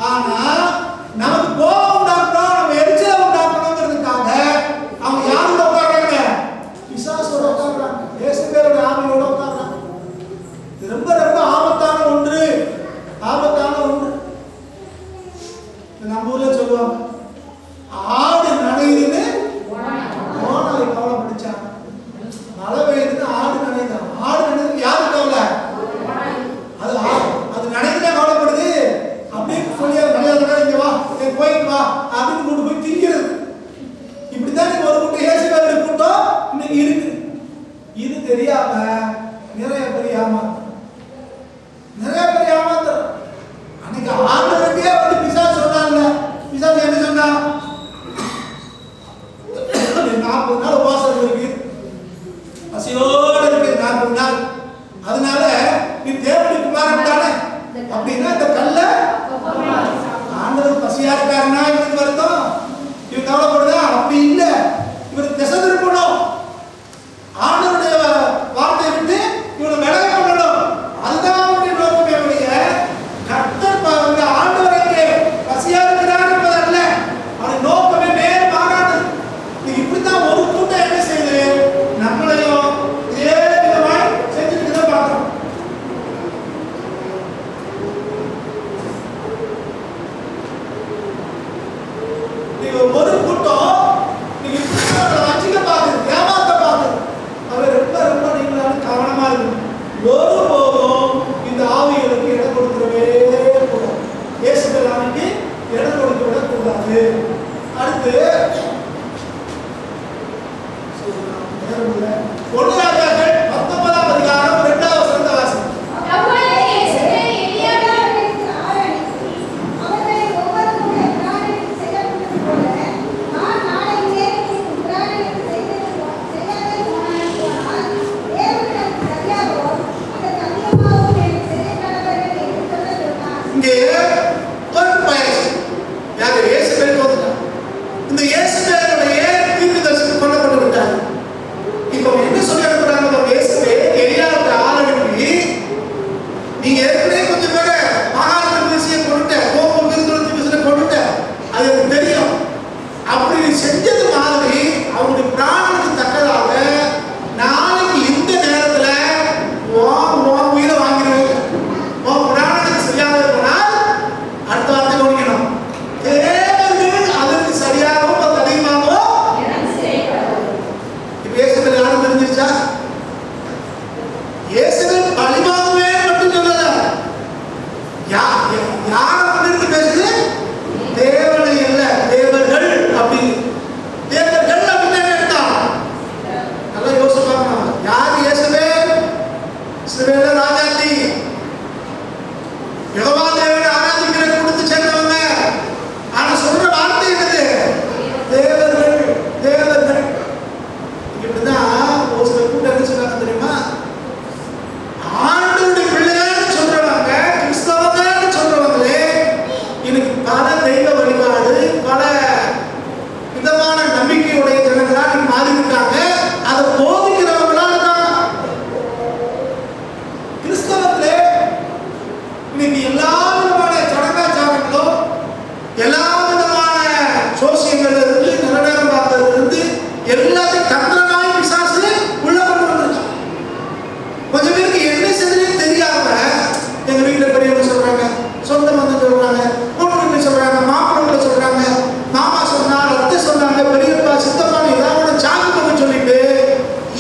ஆனா நமக்கு கோபம் உண்டாக்குறோம், நம்ம எரிச்சலை உண்டாக்கணுங்கிறதுக்காக அவங்க யாரோட உட்கார்றாங்க? பிசாசோட உட்கார்றாங்க, இயேசுவோட ஆவியோட உட்கார்றாங்க. இது ரொம்ப ரொம்ப ஆபத்தான ஒன்று, ஆபத்தான ஒன்று. நம்ம ஊர்ல சொல்லுவாங்க, ஆடு நனையுதுன்னு ஓனாய் கவலைப்பட்டுச்சாங்க. மழை பெய்யுதுன்னு ஆடு நனைதான். ஆடு நனைது யாரு கவலை? அது நனைதுதான் கவலைப்படுது அப்படின்னு சொல்லி நனையாத இங்க வா, போயிட்டு வா அப்படின்னு கொண்டு போய் திங்கிறது. இப்படித்தான் ஒரு கூட்டம் இயேசுவோட கூட்டம் இன்னைக்கு இருக்கு. இது தெரியாம நிறைய பேர் ஏமாத்துறோம், நிறைய பேர் ஏமாத்துறோம். அன்னைக்கு ஆண்டவருக்கே வந்து பிசாசு சொன்னாங்க. பிசாசு என்ன சொன்னா? 40 நாள் உபவாசம் இருக்கு, பசியோட இருக்கு 40 நாள். அதனால நீ தேவனுக்கு குமாரன் தானே அப்படின்னா இந்த கல்ல ஆண்டவர் பசி பசியா இருக்காருன்னா இவருக்கு வருத்தம், இவர் கவலைப்படுதா? அப்படி இல்லை. இவர் திசை திருப்பணும், ஆண்டவருடைய வார்த்தையை விட்டு இவரை விலக பண்ணணும். அதுதான் அவருடைய நோக்கமே ஒழிய கர்த்தர் ஆண்டவருக்கு பசியா இருக்கிறார் என்பதல்ல. அவருடைய நோக்கமே நேர் மாறானது. இப்படித்தான் ஒரு கூட்டம் என்ன செய்யுது, நம்மளையும் இதே விதமாய் செஞ்சுட்டு தான் பார்க்கிறோம். நீங்க ஒரு கூட்டம் நீங்க இப்படி வச்சுக்க பாக்குது, ஏமாத்த பாக்குது. அவர் ரொம்ப நீங்களும் கவனமா இருக்கு. ஒருபோதும் இந்த ஆவிகளுக்கு இடம் கொடுக்கவே கூடாது. இயேசுவின் ஆவிக்கு இடம் கொடுக்க விடக்கூடாது. அடுத்து 1 ராஜாக்கள் 19ஆம் அதிகாரம் 2வது வசனத்தை வாசிங்க. அப்பொழுது இயேசுவே எலியாவை அவர்களை ஒவ்வொருவரும் பிராணனுக்கு செய்யப்பட்டது போல நான் நாளை நேரத்தில் பிராணனுக்கு செய்யாதே போனால் தேவன் எனக்கு சரியாகவும் அதற்கு அதிகமாகவும் எனக்கு செய்ய கடவர்கள் என்று சொல்ல சொன்னார். இங்கே ஒரு பயிற்சி யாரு? இயேசுவே தோத்துட்டார். இந்த இயேசுவேனுடைய தீர்க்கதரிசி கொல்லப்பட்டு விட்டார். இப்போ என்ன சொல்லி அனுப்புறாங்க? இயேசுவே எலியாவுக்கு ஆள் அனுப்பி, நீங்க ஏற்கனவே கொஞ்சம் பேரை மகாத்மா விஷயம் கொண்டுட்ட, கோபம் விருதுலத்தி விஷயம் கொண்டுட்ட, அது எனக்கு தெரியும். அப்படி செஞ்சது மாதிரி அவங்களுடைய பிராணனுக்கு தக்கதாக நாளைக்கு இந்த நேரத்துல உயிரை வாங்கிடுவீங்க. உன் பிராணனுக்கு சரியாக போனால் அடுத்த வார்த்தை கவனிக்கணும். தேவர்கள் அதற்கு சரியாகவும் அது அதிகமாகவும் இப்ப இயேசுவில் யாரும் தெரிஞ்சிருச்சா? இயேசுவில் பழிவாங்கவே மட்டும் சொல்லல. யாரை கொண்டு பேசுது? தேவனை அல்ல, தேவர்கள். அப்படி தேவர்கள் அப்படின்னு என்ன அர்த்தம்? நல்லா யோசிச்சு பார்க்கணும். யார் இயேசுவே? இஸ்ரவேல் ராஜாத்தி, யெகோவா தேவனை ஆராதிக்கிற குடும்பத்தை சேர்ந்தவங்க. ஆனா சொல்ற வார்த்தை என்னது? தேவர்கள், தேவர்கள். இப்படிதான் ஒரு சில கூட்டம் என்ன சொல்றாங்க தெரியுமா? ஆண்டவருடைய பிள்ளைன்னு சொல்றவங்க, கிறிஸ்தவங்கன்னு சொல்றவங்களே இன்னைக்கு பல தெய்வ வழிபாடு, பல விதமான நம்பிக்கையுடைய ஜனங்களா மாறி இருக்காங்க. அதை போதிக்கிறவங்களா இருக்காங்க. கிறிஸ்தவத்திலே இன்னைக்கு எல்லா விதமான சடங்காச்சாரங்களும், எல்லா விதமான சோசியங்கள்ல இருந்து, நல்ல நேரம் பார்த்ததுல இருந்து எல்லாத்தையும் தந்திரமாய் பிசாசு உள்ள கொண்டு வந்திருக்கான். கொஞ்சம் பேருக்கு என்ன செய்யறதுன்னு தெரியாம எங்க வீட்டுல பெரியவங்க சொல்றாங்க, சொந்த பந்தம் சொல்றாங்க, பொண்ணு சொல்றாங்க, மாப்பிள்ளை சொல்றாங்க, மாமா சொன்னாங்க, அத்தை சொன்னாங்க, பெரியப்பா சித்தப்பான்னு ஏதாவது சாக்கு பண்ண சொல்லிட்டு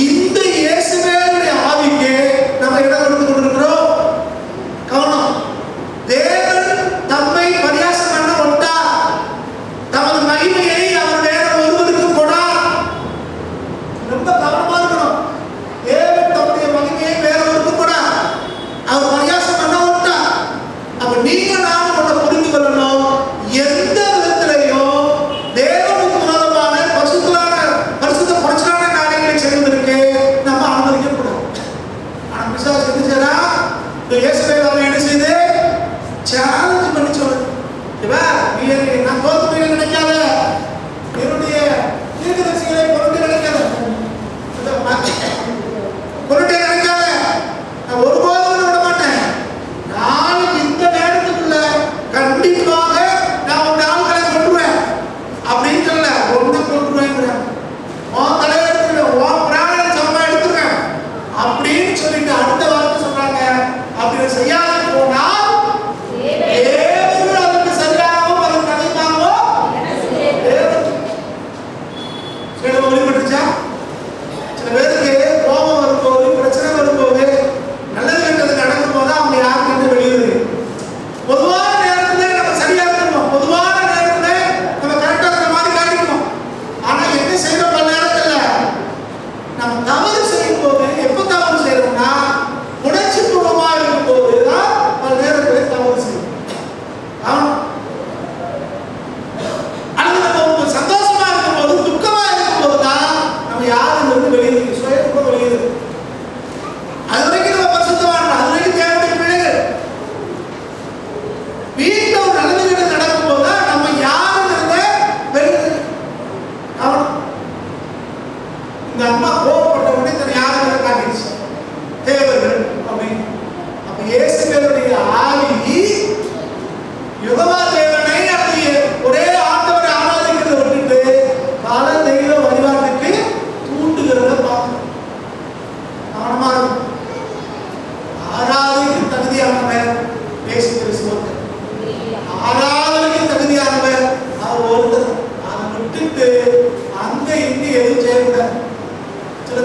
இந்த இயேசுவேனுடைய ஆவிக்கு நம்ம இடம் கொடுத்து கொண்டிருக்கிறோம். கவனம். தேவன் தம்மை பரியாசம் பண்ண ஒட்டா தமது மகிமையை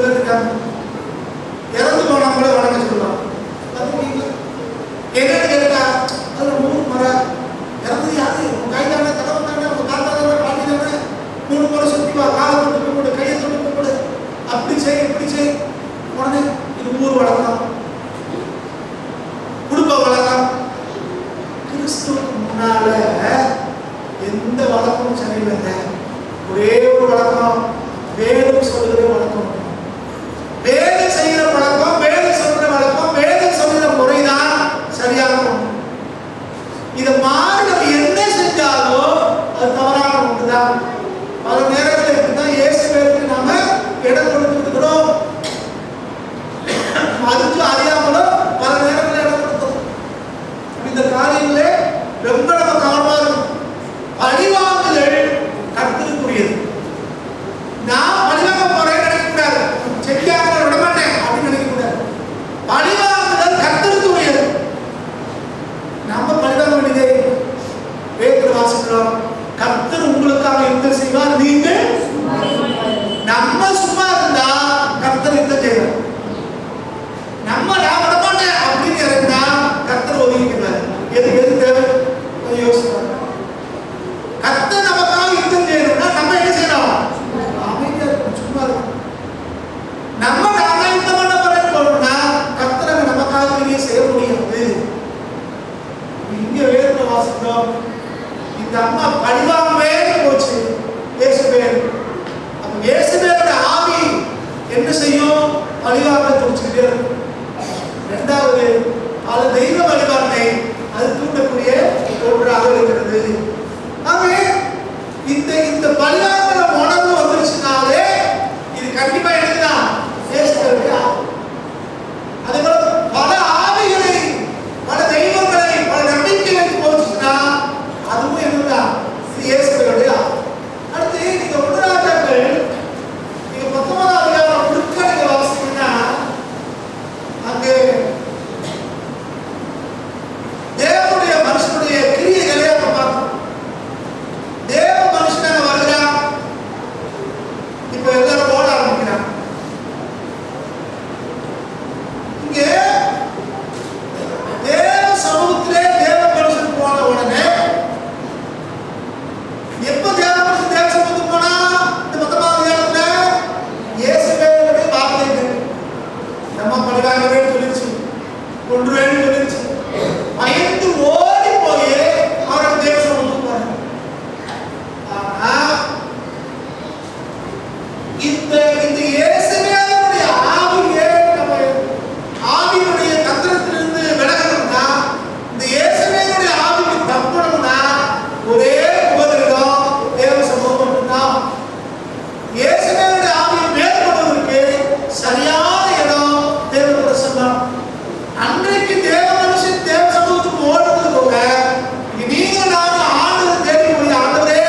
பேர் இருக்காங்க. இறந்து போனவங்கள வணங்க சொல்லுவாங்க. என்னன்னு கேட்டா அதுல 3 முறை இறந்தது யாரு? உங்க கை தானே, தகவல் தானே, உங்க தாத்தா தானே, பாட்டி தானே, 3 முறை சுத்தி வா, காலை தொட்டு கும்பிடு, கையை தொட்டு கும்பிடு, அப்படி செய் இப்படி செய். உடனே இது ஊர் வழக்கம், குடும்ப வழக்கம். கிறிஸ்துவுக்கு முன்னால எந்த வழக்கமும் சரியில்லைங்க. ஒரே ஒரு வழக்கம், வேதம் சொல்லுகிற வழக்கம், வேதம் செய்கிற வழக்கம், வேதம் சொல்கிற வழக்கம், வேதம் சொல்கிற முறைதான் சரியான ஒன்று. இதை மாறி நம்ம என்ன செஞ்சாலும் அது தவறான ஒன்றுதான். பல நேரத்தில் இப்படிதான் இயேசுவுக்கு நாம இடம் கொடுத்துருக்கிறோம். அதுக்கு அறியாமலும் பல நேரத்தில் இடம் கொடுத்தோம். இந்த காரியங்களே ரொம்ப நம்ம கவனமா இருக்கும். பழிவாங்குதல் கர்த்தருக்குரியது. நான் பழிவாங்க போறேன் நினைக்கக்கூடாது, செடியாக விட மாட்டேன் அப்படின்னு நினைக்கக்கூடாது. பழிவாங்குதல் கர்த்தருக்குரியது. நம்ம பழிவாங்க வேண்டியதே. வேதத்துல வாசிக்கிறோம், கர்த்தர் உங்களுக்காக யுத்தம் செய்வார், நீங்கள் நம்ம சும்மா இருந்தா கர்த்தர் யுத்தம் செய்வார். நம்ம நான் விட மாட்டேன் அப்படின்னு இறங்கினா கர்த்தர் ஒதுக்கிக்கிறார். எது தேவை யோசிப்பாங்க. கர்த்தர் நமக்காக யுத்தம் செய்யணும்னா நம்ம என்ன செய்யணும்? அமைதியா இருக்கணும், சும்மா இருக்கணும். நம்ம யுத்தம் பண்ண போறேன்னு சொல்லணும்னா கர்த்தர் நமக்காக நீங்க செய்ய முடியாது. இங்க வேதத்துல வாசிக்கிறோம், இந்த அம்மா பழிவாங்கவே போச்சு இயேசுவேல். அப்ப இயேசுவேலோட ஆவி என்ன செய்யும்? பழிவாங்க துடிச்சுக்கிட்டே இருக்கும். இரண்டாவது, அது தெய்வ வழிபாட்டை அது தூண்டக்கூடிய ஒன்றாக இருக்கிறது. ஆகவே இந்த பழிவாங்கிற உணர்வு வந்துருச்சுனாலே இது கண்டிப்பா என்னதான் இயேசுவேலுடைய ஆவி. அதே போல பல ஆவிகளை, பல தெய்வங்களை, பல நம்பிக்கைகளை போச்சுன்னா அதுவும் என்னதான் இது இயேசுவேலுடைய ஆவி. அடுத்து நீங்க ஒன்றார்கள், நீங்க 19ஆம் அதிகாரம் முழுக்க நீங்க வாசிச்சீங்கன்னா அங்கே தேவனுடைய மனுஷனுடைய கிரியைகளை நம்ம பார்க்கணும். தேவ மனுஷனாக வருகிறான். இப்ப எல்லாரும் ஓட ஆரம்பிக்கிறான். இங்கே தேவ சமூகத்திலே தேவ மனுஷன் போன உடனே எப்ப தேவ மனுஷன் தேவ சமூகத்துக்கு போனா? இந்த 19ஆம் அதிகாரத்துல இயேசுவேலுடைய வார்த்தை நம்ம பழிவாங்கவே சொல்லிச்சு, கொன்றுவேன்னு சொல்லிச்சு. பயந்து ஓடி போய் அவரோட தேவ சமூகத்துக்கு போறாங்க. ஆனா இந்த இயேசுவேலுடைய ஆவியே நம்ம ஆவியுடைய தந்திரத்திலிருந்து விலகணும்னா, இந்த இயேசுவேலுடைய ஆவிக்கு தப்பணும்னா ஒரே உபதேசம் தேவ சமூகம் மட்டும்தான். இயேசுவேலுடைய ஆவியை மேற்கொள்வதற்கு சரியான இடம் தேவ பிரசன்னம். அன்றைக்கு தேவ மனுஷன் தேவ சமூகத்துக்கு ஓடுறது போக நீங்க நானும் ஆண்டவர் தேடி போய், ஆண்டவரே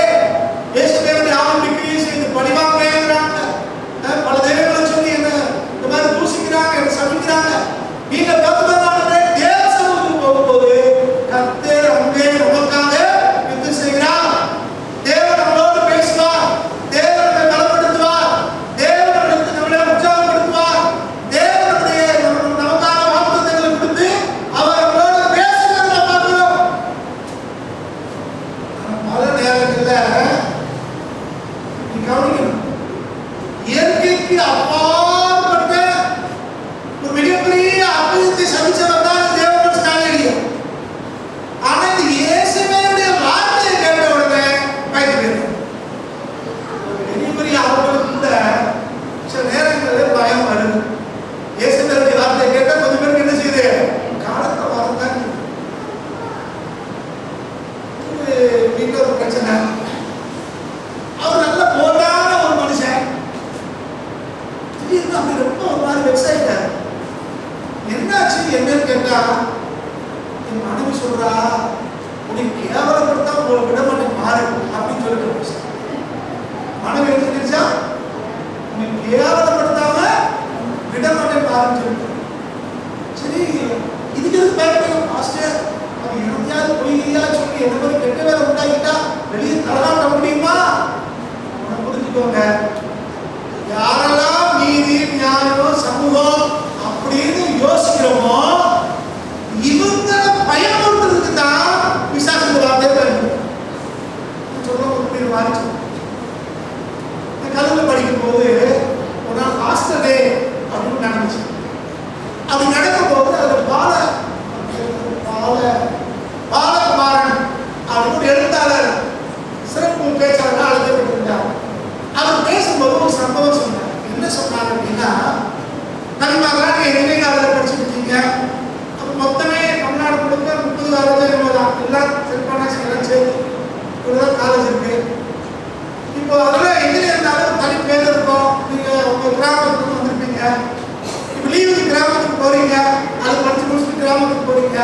இயேசுவேலுடைய ஆவி கிரியை செய்து பழிவாங்குறாங்க, பல தெய்வங்களை சொல்லி என்ன இந்த மாதிரி தூசிக்கிறாங்க, என்ன சபிக்கிறாங்க. நீங்க கத்துக்கிறாங்க தேவ சமூகத்துக்கு போகும்போது கர்த்தர் அங்கே நமக்காக யுத்தம் செய்கிறார். தேவன் நம்மளோடு பேசுவார், தேவன் நம்மை பலப்படுத்துவார், தேவன் நம்மளை உற்சாகப்படுத்துவார், தேவனுடைய நமக்கான வாக்குத்தத்தங்களை கொடுத்து அவர் நம்மளோட பேசுகிறத பார்க்கிறோம். பல நேரங்களில் நீ கவனிக்கணும், இயற்கைக்கு அப்பாற்பட்ட ஒரு மிகப்பெரிய அற்புதத்தை சந்திச்சவர் தான் தேவ மனுஷனாக எளியும். ஆனா இந்த இயேசுவேலுடைய வார்த்தையை கேட்ட உடனே பயந்து போயிடும். பெரிய பெரிய அவர்களுக்கு கூட சில நேரங்களில் பயம் வருது. இயேசுவேலுடைய வார்த்தையை கேட்டால் கொஞ்சம் பேருக்கு என்ன செய்யுது? காலத்தை வரதான். இன்னொரு பிரச்சனை, அவர் நல்ல போரான ஒரு மனுஷன், திடீர்னு அப்படி ரொம்ப ஒரு மாதிரி வெப்சைட் என்னாச்சு என்னன்னு கேட்டா, என் மனைவி சொல்றா, உனக்கு கேவலப்படுத்தா உங்களுக்கு விட மாட்டேன் மாறு அப்படின்னு சொல்லிட்டு மனைவி எடுத்துக்கிச்சா, உனக்கு கேவலப்படுத்தாம விட மாட்டேன் பாருன்னு சொல்லிட்டு. சரி, இதுக்கு எதுக்கு பயப்படணும்? பாஸ்டர் அவன் இனத்தையாவது பொய்யா சொல்லி என்ன மாதிரி கெட்ட வேலை உண்டாக்கிட்டா வெளியே தலகாட்ட முடியுமா? புரிஞ்சுக்கோங்க, யாரெல்லாம் நீதி அப்படின்னு மாறிச்சு. கல்லூரியில் படிக்கும் போது ஒரு நாள் ஹாஸ்டல் டே அப்படின்னு நடந்துச்சு. அப்படி நடக்கும் போது அதில் பாலகுமாரன் அப்படின்னு ஒரு எழுத்தாளர் சிறப்பு பேச்சாளர் அழைக்கப்பட்டிருந்தார். அவர் பேசும்போது ஒரு சம்பவம் சொன்னார். என்ன சொன்னார் அப்படின்னா, நண்பர்களாக நீங்க இளைஞர்கள் படிச்சுருக்கீங்க. அப்போ மொத்தமே தமிழ்நாடு கொடுக்க 30,000 தான் எல்லாம் செல்பானாசி எல்லாம் சேர்த்து இவ்வளோதான் காலேஜ் இருக்கு. இப்போ அதில் எங்கே இருந்தாலும் தனி பேர் இருக்கும். நீங்கள் உங்கள் கிராமத்துக்கு வந்திருப்பீங்க. இப்போ லீவுக்கு கிராமத்துக்கு போறீங்க, அது படிச்சு முடிச்சுட்டு கிராமத்துக்கு போறீங்க.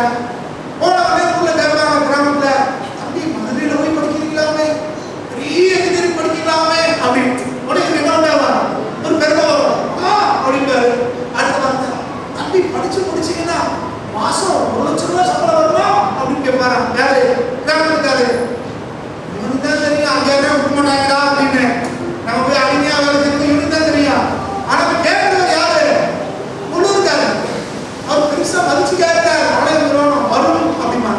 போன உடனே ஊரில் கேட்பாங்க கிராமத்தில், தம்பி மதுரையில் போய் படிக்கிறீங்களாமே, பெரிய என்ஜினியரிங் படிக்கலாமே அப்படின்னு. உடனே என்ன வரும், ஒரு பெருமை வரும் அப்படின்பாரு. அடுத்த வார்த்தை, தம்பி படிச்சு முடிச்சீங்கன்னா மாசம் 1 லட்சம் ரூபாய் சம்பளம் வருமா அப்படின்னு கேட்பாரு. வேலை கிராமத்துக்காரு இவனுக்கு தான் தெரியும், 5000 கொடுக்க மாட்டாங்கடா அப்படின்னு. நம்ம போய் அடிமையா வேலை செய்யறது இவனுக்கு தான் தெரியும். ஆனா கேட்கறது யாரு, உள்ளூர்காரு. அவர் பெருசா மதிச்சு கேட்கிறாரு, வரும் அப்படிமா.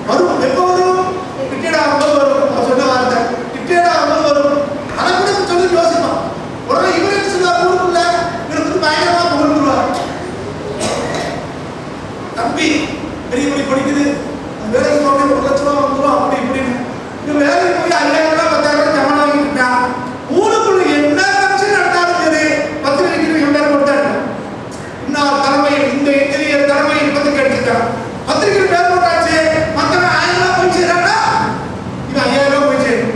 வரும் எப்போ வரும், ரிட்டையர்ட் ஆகும்போது வரும். அவர் சொன்ன வார்த்தை ரிட்டையர்ட் ஆகும்போது வரும். அதை கூட சொல்லி யோசிப்பான். உடனே இவர் என்ன சொல்லுவார், ஊருக்குள்ள இவருக்கு பயங்கரமா புகழ்ந்துருவார். தம்பி பெரிய படி படிக்குது, வேலைக்கு போக 1 லட்சம் ரூபா வந்துடும் அப்படி இப்படின்னு. இந்த வேலைக்கு போய் 5000 ரூபாய் 10,000 ரூபாய் ஜமா வாங்கிட்டு இருக்கான். ஊருக்குள்ள என்ன ஃபங்க்ஷன் நடந்தாலும் சரி பத்திரிகைக்கு எல்லாரும் கொடுத்தாங்க. இன்னும் தலைமையில் இந்த இந்திய தலைமையில் பத்திரிகை எடுத்துட்டான். பத்திரிகை பேர் போட்டாச்சு, மற்றவன் 1000 ரூபாய் போய் செய்யறாங்க. இது 5000 ரூபாய் போய் செய்யணும்.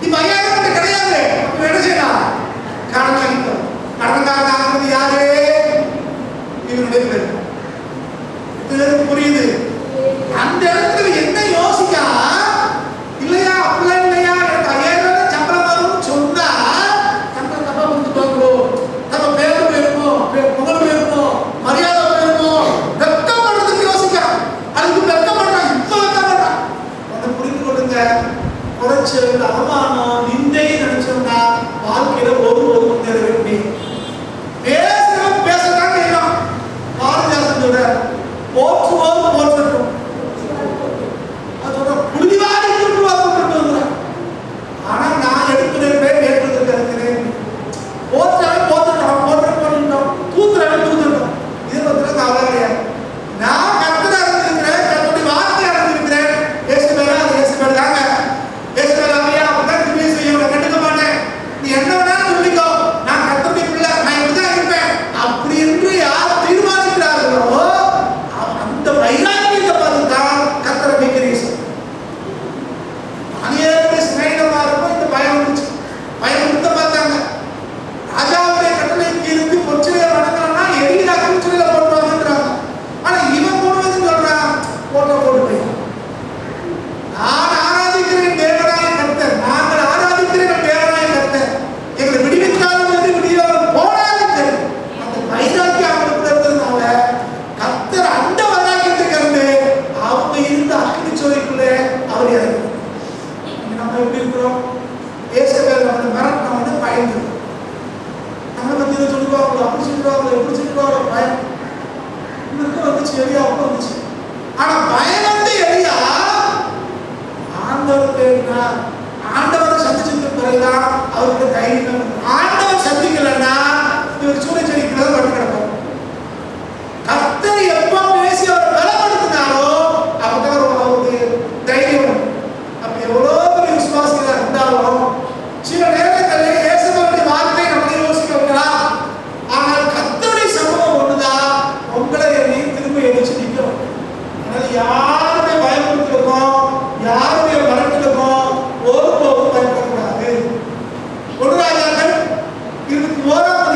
இப்ப 5000 ரூபாய் கிடையாது. அப்ப என்ன செய்யலாம், கடன் வாங்கிட்டோம். கடன்காரன் ஆகிறது யாரு, இவருடைய பேர். புரியுது? அந்த இடத்துல என்ன யோசிக்கா இல்லையா, அப்படிலாம் இல்லையா, எனக்கு 5000 ரூபாய் சம்பளம் வரும்னு சொன்னா சம்பளம் தப்பா கொடுத்துட்டாங்களோ, நம்ம பேரு போயிருமோ, புகழ் போயிருமோ, மரியாதை போயிருமோ, வெட்கப்படுறதுக்கு யோசிக்கிறான். அதுக்கு வெட்கப்படுறான், இப்ப வெட்கப்படுறான். அதை புரிந்து கொள்ளுங்க. குறைச்சல், அவமானம், நிந்தை நினைச்சோம்னா வாழ்க்கையில ஒரு முன்னேற முடியும். பேசுறவன் பேசத்தான் செய்யலாம். பாரதிதாசன் சொல்ற போற்றுவோம் போற்றட்டும், அதோட புரிவாரி போட்டு. ஆனா நான் எடுத்துக்கிறேன் ஏற்றுக்கிறேன். போற்றாவே போற்றட்டும், போற்றட்டும், தூத்துறவே தூத்துட்டோம். இதை பத்தின கவலை கிடையாது. நான் கத்துற அறிஞ்சிருக்கிறேன், கத்துடைய வார்த்தை அறிஞ்சிருக்கிறேன். ஏசுவேலா அது ஏசுவேல் தாங்க. ஏசுவேலாமையா அப்படிதான் திரும்பி செய்யும், நான் கண்டுக்க மாட்டேன். நீ என்ன வேணாலும் சொல்லிக்கோ, நான் கத்துடைய பிள்ளை, நான் இப்படிதான் இருப்பேன் அப்படி என்று யார் தீர்மானிக்கிறார்களோ அந்த வைராக்கியத்தை பார்த்து தான் கத்தரை வைக்கிறீங்க. அநியாயத்தை சிநேகமா இருக்கும். இந்த பயம் வந்துச்சு, பயம் கொடுத்த பார்த்தாங்க. ராஜாவுடைய கட்டளைக்கு இருந்து பொச்சிலையை வணங்கணும்னா எரியில அக்குச்சிலையில போடுவாங்கன்றாங்க. ஆனா இவன் போடுவதுன்னு சொல்றான், போட்டு போய் நான் ஆராதிக்கிறேன் தேவனாய கர்த்தர், நாங்கள் ஆராதிக்கிறேன் தேவனாய கர்த்தர், எங்களை விடுவித்தாலும் எது விடுவியாலும் போனாலும் சரி. அந்த வைராக்கியம் அவங்களுக்கு இருந்ததுனால கர்த்தர் அந்த வைராக்கியத்துக்கு இருந்து அவங்க இருந்த அக்னி சோலைக்குள்ளே அவர் இறங்கு. நம்ம எப்படி இருக்கிறோம், ஏசபேல் நம்மளை மிரட்டின வந்து பயந்து நம்மளை பத்தி இதை சொல்லுவாங்களோ, அப்படி சொல்லுவாங்களோ, எப்படி சொல்லுவாங்களோ, பயம் இன்னும் வந்துச்சு. எளியா அப்போ வந்துச்சு. ஆனா பயம் வந்து எளியா ஆண்டவர் தேடினா, ஆண்டவரை சந்திச்சதுக்கு பிறகுதான் அவருக்கு தைரியம். ஆண்டவர் சந்திக்கலன்னா இவர் சூழல் செடிக்கிறத பட்டு கிடக்கும். கர்த்தர் எப்ப பேசி அவர் பலப்படுத்தினாரோ அப்பதான் அவருக்கு தைரியம். அப்ப எவ்வளவு பெரிய விசுவாசிகளா இருந்தாலும் சில நேரங்களில் இயேசுவினுடைய வார்த்தை நம்மளை யோசிக்க வைக்கலாம். ஆனால் கர்த்தருடைய சமூகம் ஒண்ணுதான் உங்களை என்னையும் திரும்ப எழுச்சி நிற்கும். அதனால யாருடைய பயமுறுத்தலுக்கும் யாருடைய மரணத்துக்கும் ஒருபோதும் பயப்படக்கூடாது. 1 ராஜாக்கள் 21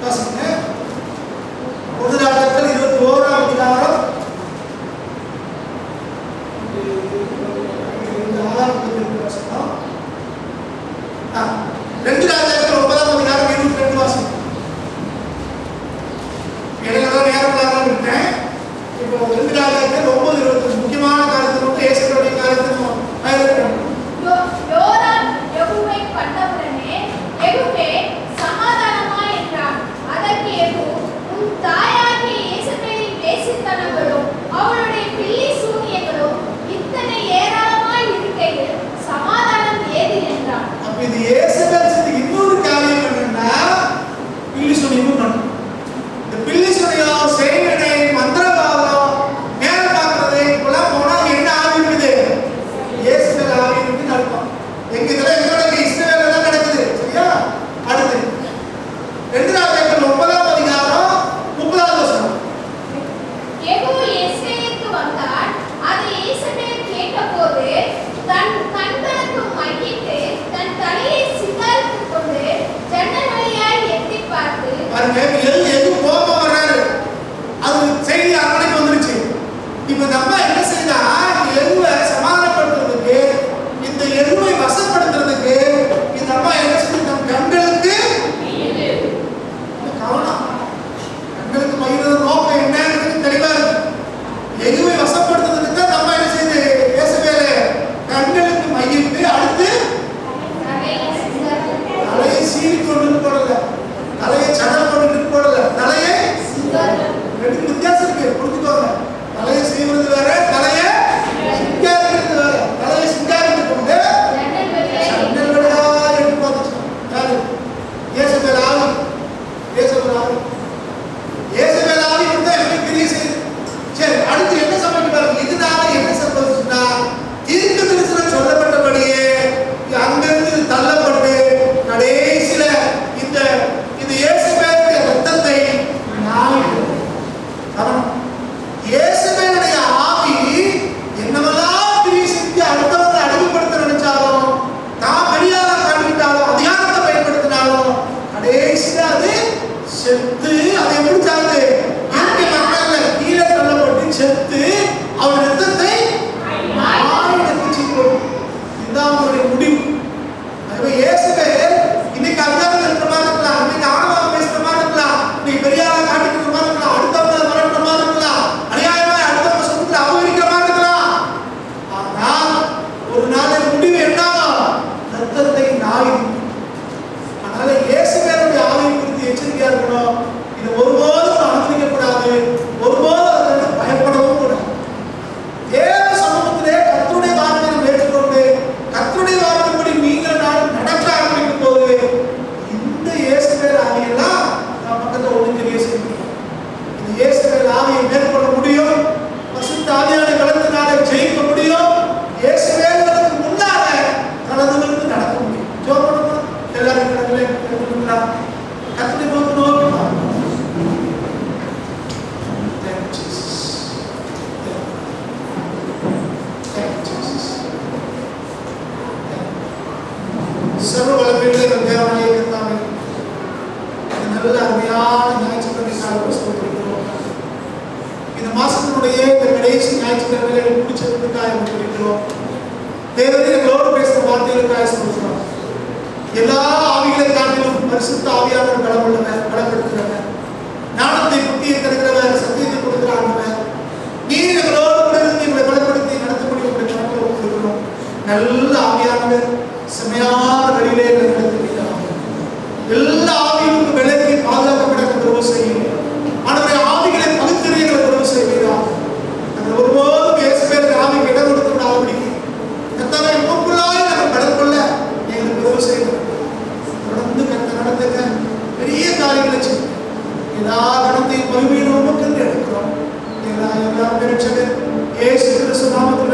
வாசிங்க. 1 ராஜாக்கள் 21ஆம் அதிகாரம் 2 ராஜாக்கள் 9ஆம் அதிகாரம் 22 வாசிங்க. எனக்கு நேரம் இல்லாம விட்டேன். இப்போ 2 ராஜாக்கள் 9:22 முக்கியமான காரியத்தை மட்டும் இயேசுவுடைய காரியத்தை ஆயிரம். யோராம் யெகூவை கண்டவுடனே யெகூவே சமாதானமா என்றான். அதற்கு யெகூ, உன் தாயாகிய யேசபேலின் வேசித்தனங்களும் அவளுடைய பில்லி சூனியங்களும் இத்தனை ஏராளமாய் இருக்கையில் சமாதானம் ஏது என்றான். அப்ப இது இயேசுபேல் செஞ்ச இன்னொரு காரியம் என்னன்னா பில்லி சூனியம் பண்ணணும். இந்த பில்லி சூனியம் செய்வனை மந்திரவாதம் மேல பார்க்கறது இப்பெல்லாம் போனா என்ன ஆவி இருக்குது? இயேசுபேல் ஆவி இருக்குன்னு அர்த்தம். எங்க இதெல்லாம் எங்களோட இஸ்ரவேல்ல தான் நடக்குது. சரியா? அடுத்து 2 ராஜாக்கள் 9ஆம் அதிகாரம் 30ஆவது வசனம். யெகூ எஸ்ரேலுக்கு வந்தான். அதை யேசபேல் கேட்டபோது தன் கண்களுக்கு மையிட்டு தன் தலையை சிங்காரித்துக் கொண்டு ஜன்னல் வழியாய் எட்டிப் பார்த்து, பாருங்க, எது கோபம் வர்றாரு, அது செய்தி அரண்மனைக்கு வந்துருச்சு. இப்ப நம்ம என்ன செய்தா, எதுவை சமாதானப்படுத்துறதுக்கு, இந்த எதுவை வசப்படுத்துறதுக்கு இந்த அம்மா என்ன செய்யுது? நம் கண்களுக்கு கவனம், கண்களுக்கு மையிறது நோக்கம் என்னன்னு தெளிவா இருக்கு. எதுவை வசப்படுத்துறதுக்கு தான் நம்ம என்ன செய்யுது? இயேசுவேல கண்களுக்கு மையிட்டு அடுத்து தலையை சீவி கொண்டு போடல, தலையை சடல் கொண்டு போடல, தலையை ரெண்டு வித்தியாசம் இருக்கு, புரிஞ்சுக்கோங்க. தலையை சீவுறது வேற, தலையை சிங்காரிக்கிறது வேற. தலையை சிங்காரித்து கொண்டு சன்னல் வழியா எடுத்து பார்த்துச்சு. யாரு? இயேசுவேல் ஆவி. இயேசுவேல் ஆவி. இயேசுவேல் ஆவி வந்து எப்படி கிரியை செய்யுது? சரி, அடுத்து என்ன சம்பவிக்கிறாங்க? இதனால என்ன சம்பவிச்சுன்னா, தீர்க்கதரிசனம் சொல்லப்பட்டபடியே அங்கிருந்து தள்ளப்பட்டு கடைசியில இந்த இயேசுவேலுடைய ரத்தத்தை இயேசுவேலுடைய ஆவி என்னவெல்லாம் கிரியை செஞ்சு அடுத்தவங்களை அடிமைப்படுத்த நினைச்சாலும், தான் பெரியாரா காட்டிட்டாலும், அதிகாரத்தை பயன்படுத்தினாலும் கடைசியில அது செத்து, அதை எப்படி சார்ந்து இயற்கை மக்கள்ல கீழே தள்ளப்பட்டு செத்து அவர் ரத்தத்தை இதுதான் அவருடைய முடிவு. அதுவே இயேசுவேல் இன்னைக்கு அதிகாரம் இருக்கிற மாதிரி இருக்கலாம், இன்னைக்கு ஆணவம் பேசுற மாதிரி இருக்கலாம், இன்னைக்கு பெரியாரா காட்டிக்கிற மாதிரி இருக்கலாம், அடுத்தவங்களை வரட்டுற மாதிரி இருக்கலாம், அநியாயமா அடுத்தவங்க சொந்தத்தில் அபகரிக்கிற மாதிரி இருக்கலாம். ஆனால் ஒரு நாள் முடிவு என்னாகும்? ரத்தத்தை நாயும். அதனால இயேசுவேலுடைய ஆவியை குறித்து எச்சரிக்கையா இருக்கணும். இது ஒருபோதும் அனுமதிக்கப்படாது, ஒருபோதும் அதற்கு பயப்படவும் கூடாது. தேவ சமூகத்திலே கர்த்தருடைய வார்த்தையை ஏற்றுக்கொண்டு கர்த்தருடைய வார்த்தைப்படி நீங்கள் நடக்க ஆரம்பிக்கும் போது இந்த இயேசுவேல் ஆவியெல்லாம் நம்ம பக்கத்தில் ஒழுங்கு செய்ய முடியும். இந்த இயேசுவேல் ஆவியை மேற்கொள்ள முடியும், பரிசுத்த ஆவியான பலத்தினாலே ஜெயிக்க முடியும், இயேசுவேலுக்கு முன்னால கடந்து நடக்க முடியும். ஜெபம் பண்ணுவோம். எல்லாரும் கடவுளே கர்த்தருடைய முகத்தை நோக்கி சர்வ வல்லமையுள்ள தேவனாகிய கர்த்தாவே, இந்த நல்ல அருமையான ஞாயிற்றுக்கிழமைக்காக ஸ்தோத்திரிக்கிறோம். இந்த மாசத்தினுடைய இந்த கடைசி ஞாயிற்றுக்கிழமைகளை முடிச்சதுக்காக இருக்கிறோம். தேவனே எங்களோடு பேசுகிற வார்த்தைகளுக்காக ஸ்தோத்திரம். எல்லா ஆவிகளை காட்டிலும் பரிசுத்த ஆவியானவர் பலமுள்ளவர், பலப்படுத்துகிறவர், ஞானத்தை புத்தியை தருகிறவர், சத்தியத்தை கொடுக்கிற ஆண்டவர். நீர் எங்களோடு கூட இருந்து எங்களை பலப்படுத்தி நடத்த முடியும் என்று கொடுக்கிறோம். நல்ல ஆவியானவர் செமையான வழியிலே எல்லா ஆவிகளுக்கும் விலக்கி பாதுகாக்கப்பட உதவி செய்யும். ஆண்டவரே, ஆவிகளை பகுத்தறிய உதவி செய்வீரா? அந்த ஒருபோதும் இயேசுவேலுடைய ஆவிக்கு இடம் கொடுத்து விடாதபடி கர்த்தாவே உமக்குள்ளாய் நாங்கள் கடற்கொள்ள எங்களுக்கு உதவி செய்யணும். தொடர்ந்து கர்த்தர் நடத்துங்க, பெரிய காரியங்களை செய்யும். எல்லா கடத்தையும் மகிமையும் உமக்கு எடுக்கிறோம். எல்லா பெருட்சகர் இயேசு கிறிஸ்து நாமத்தில்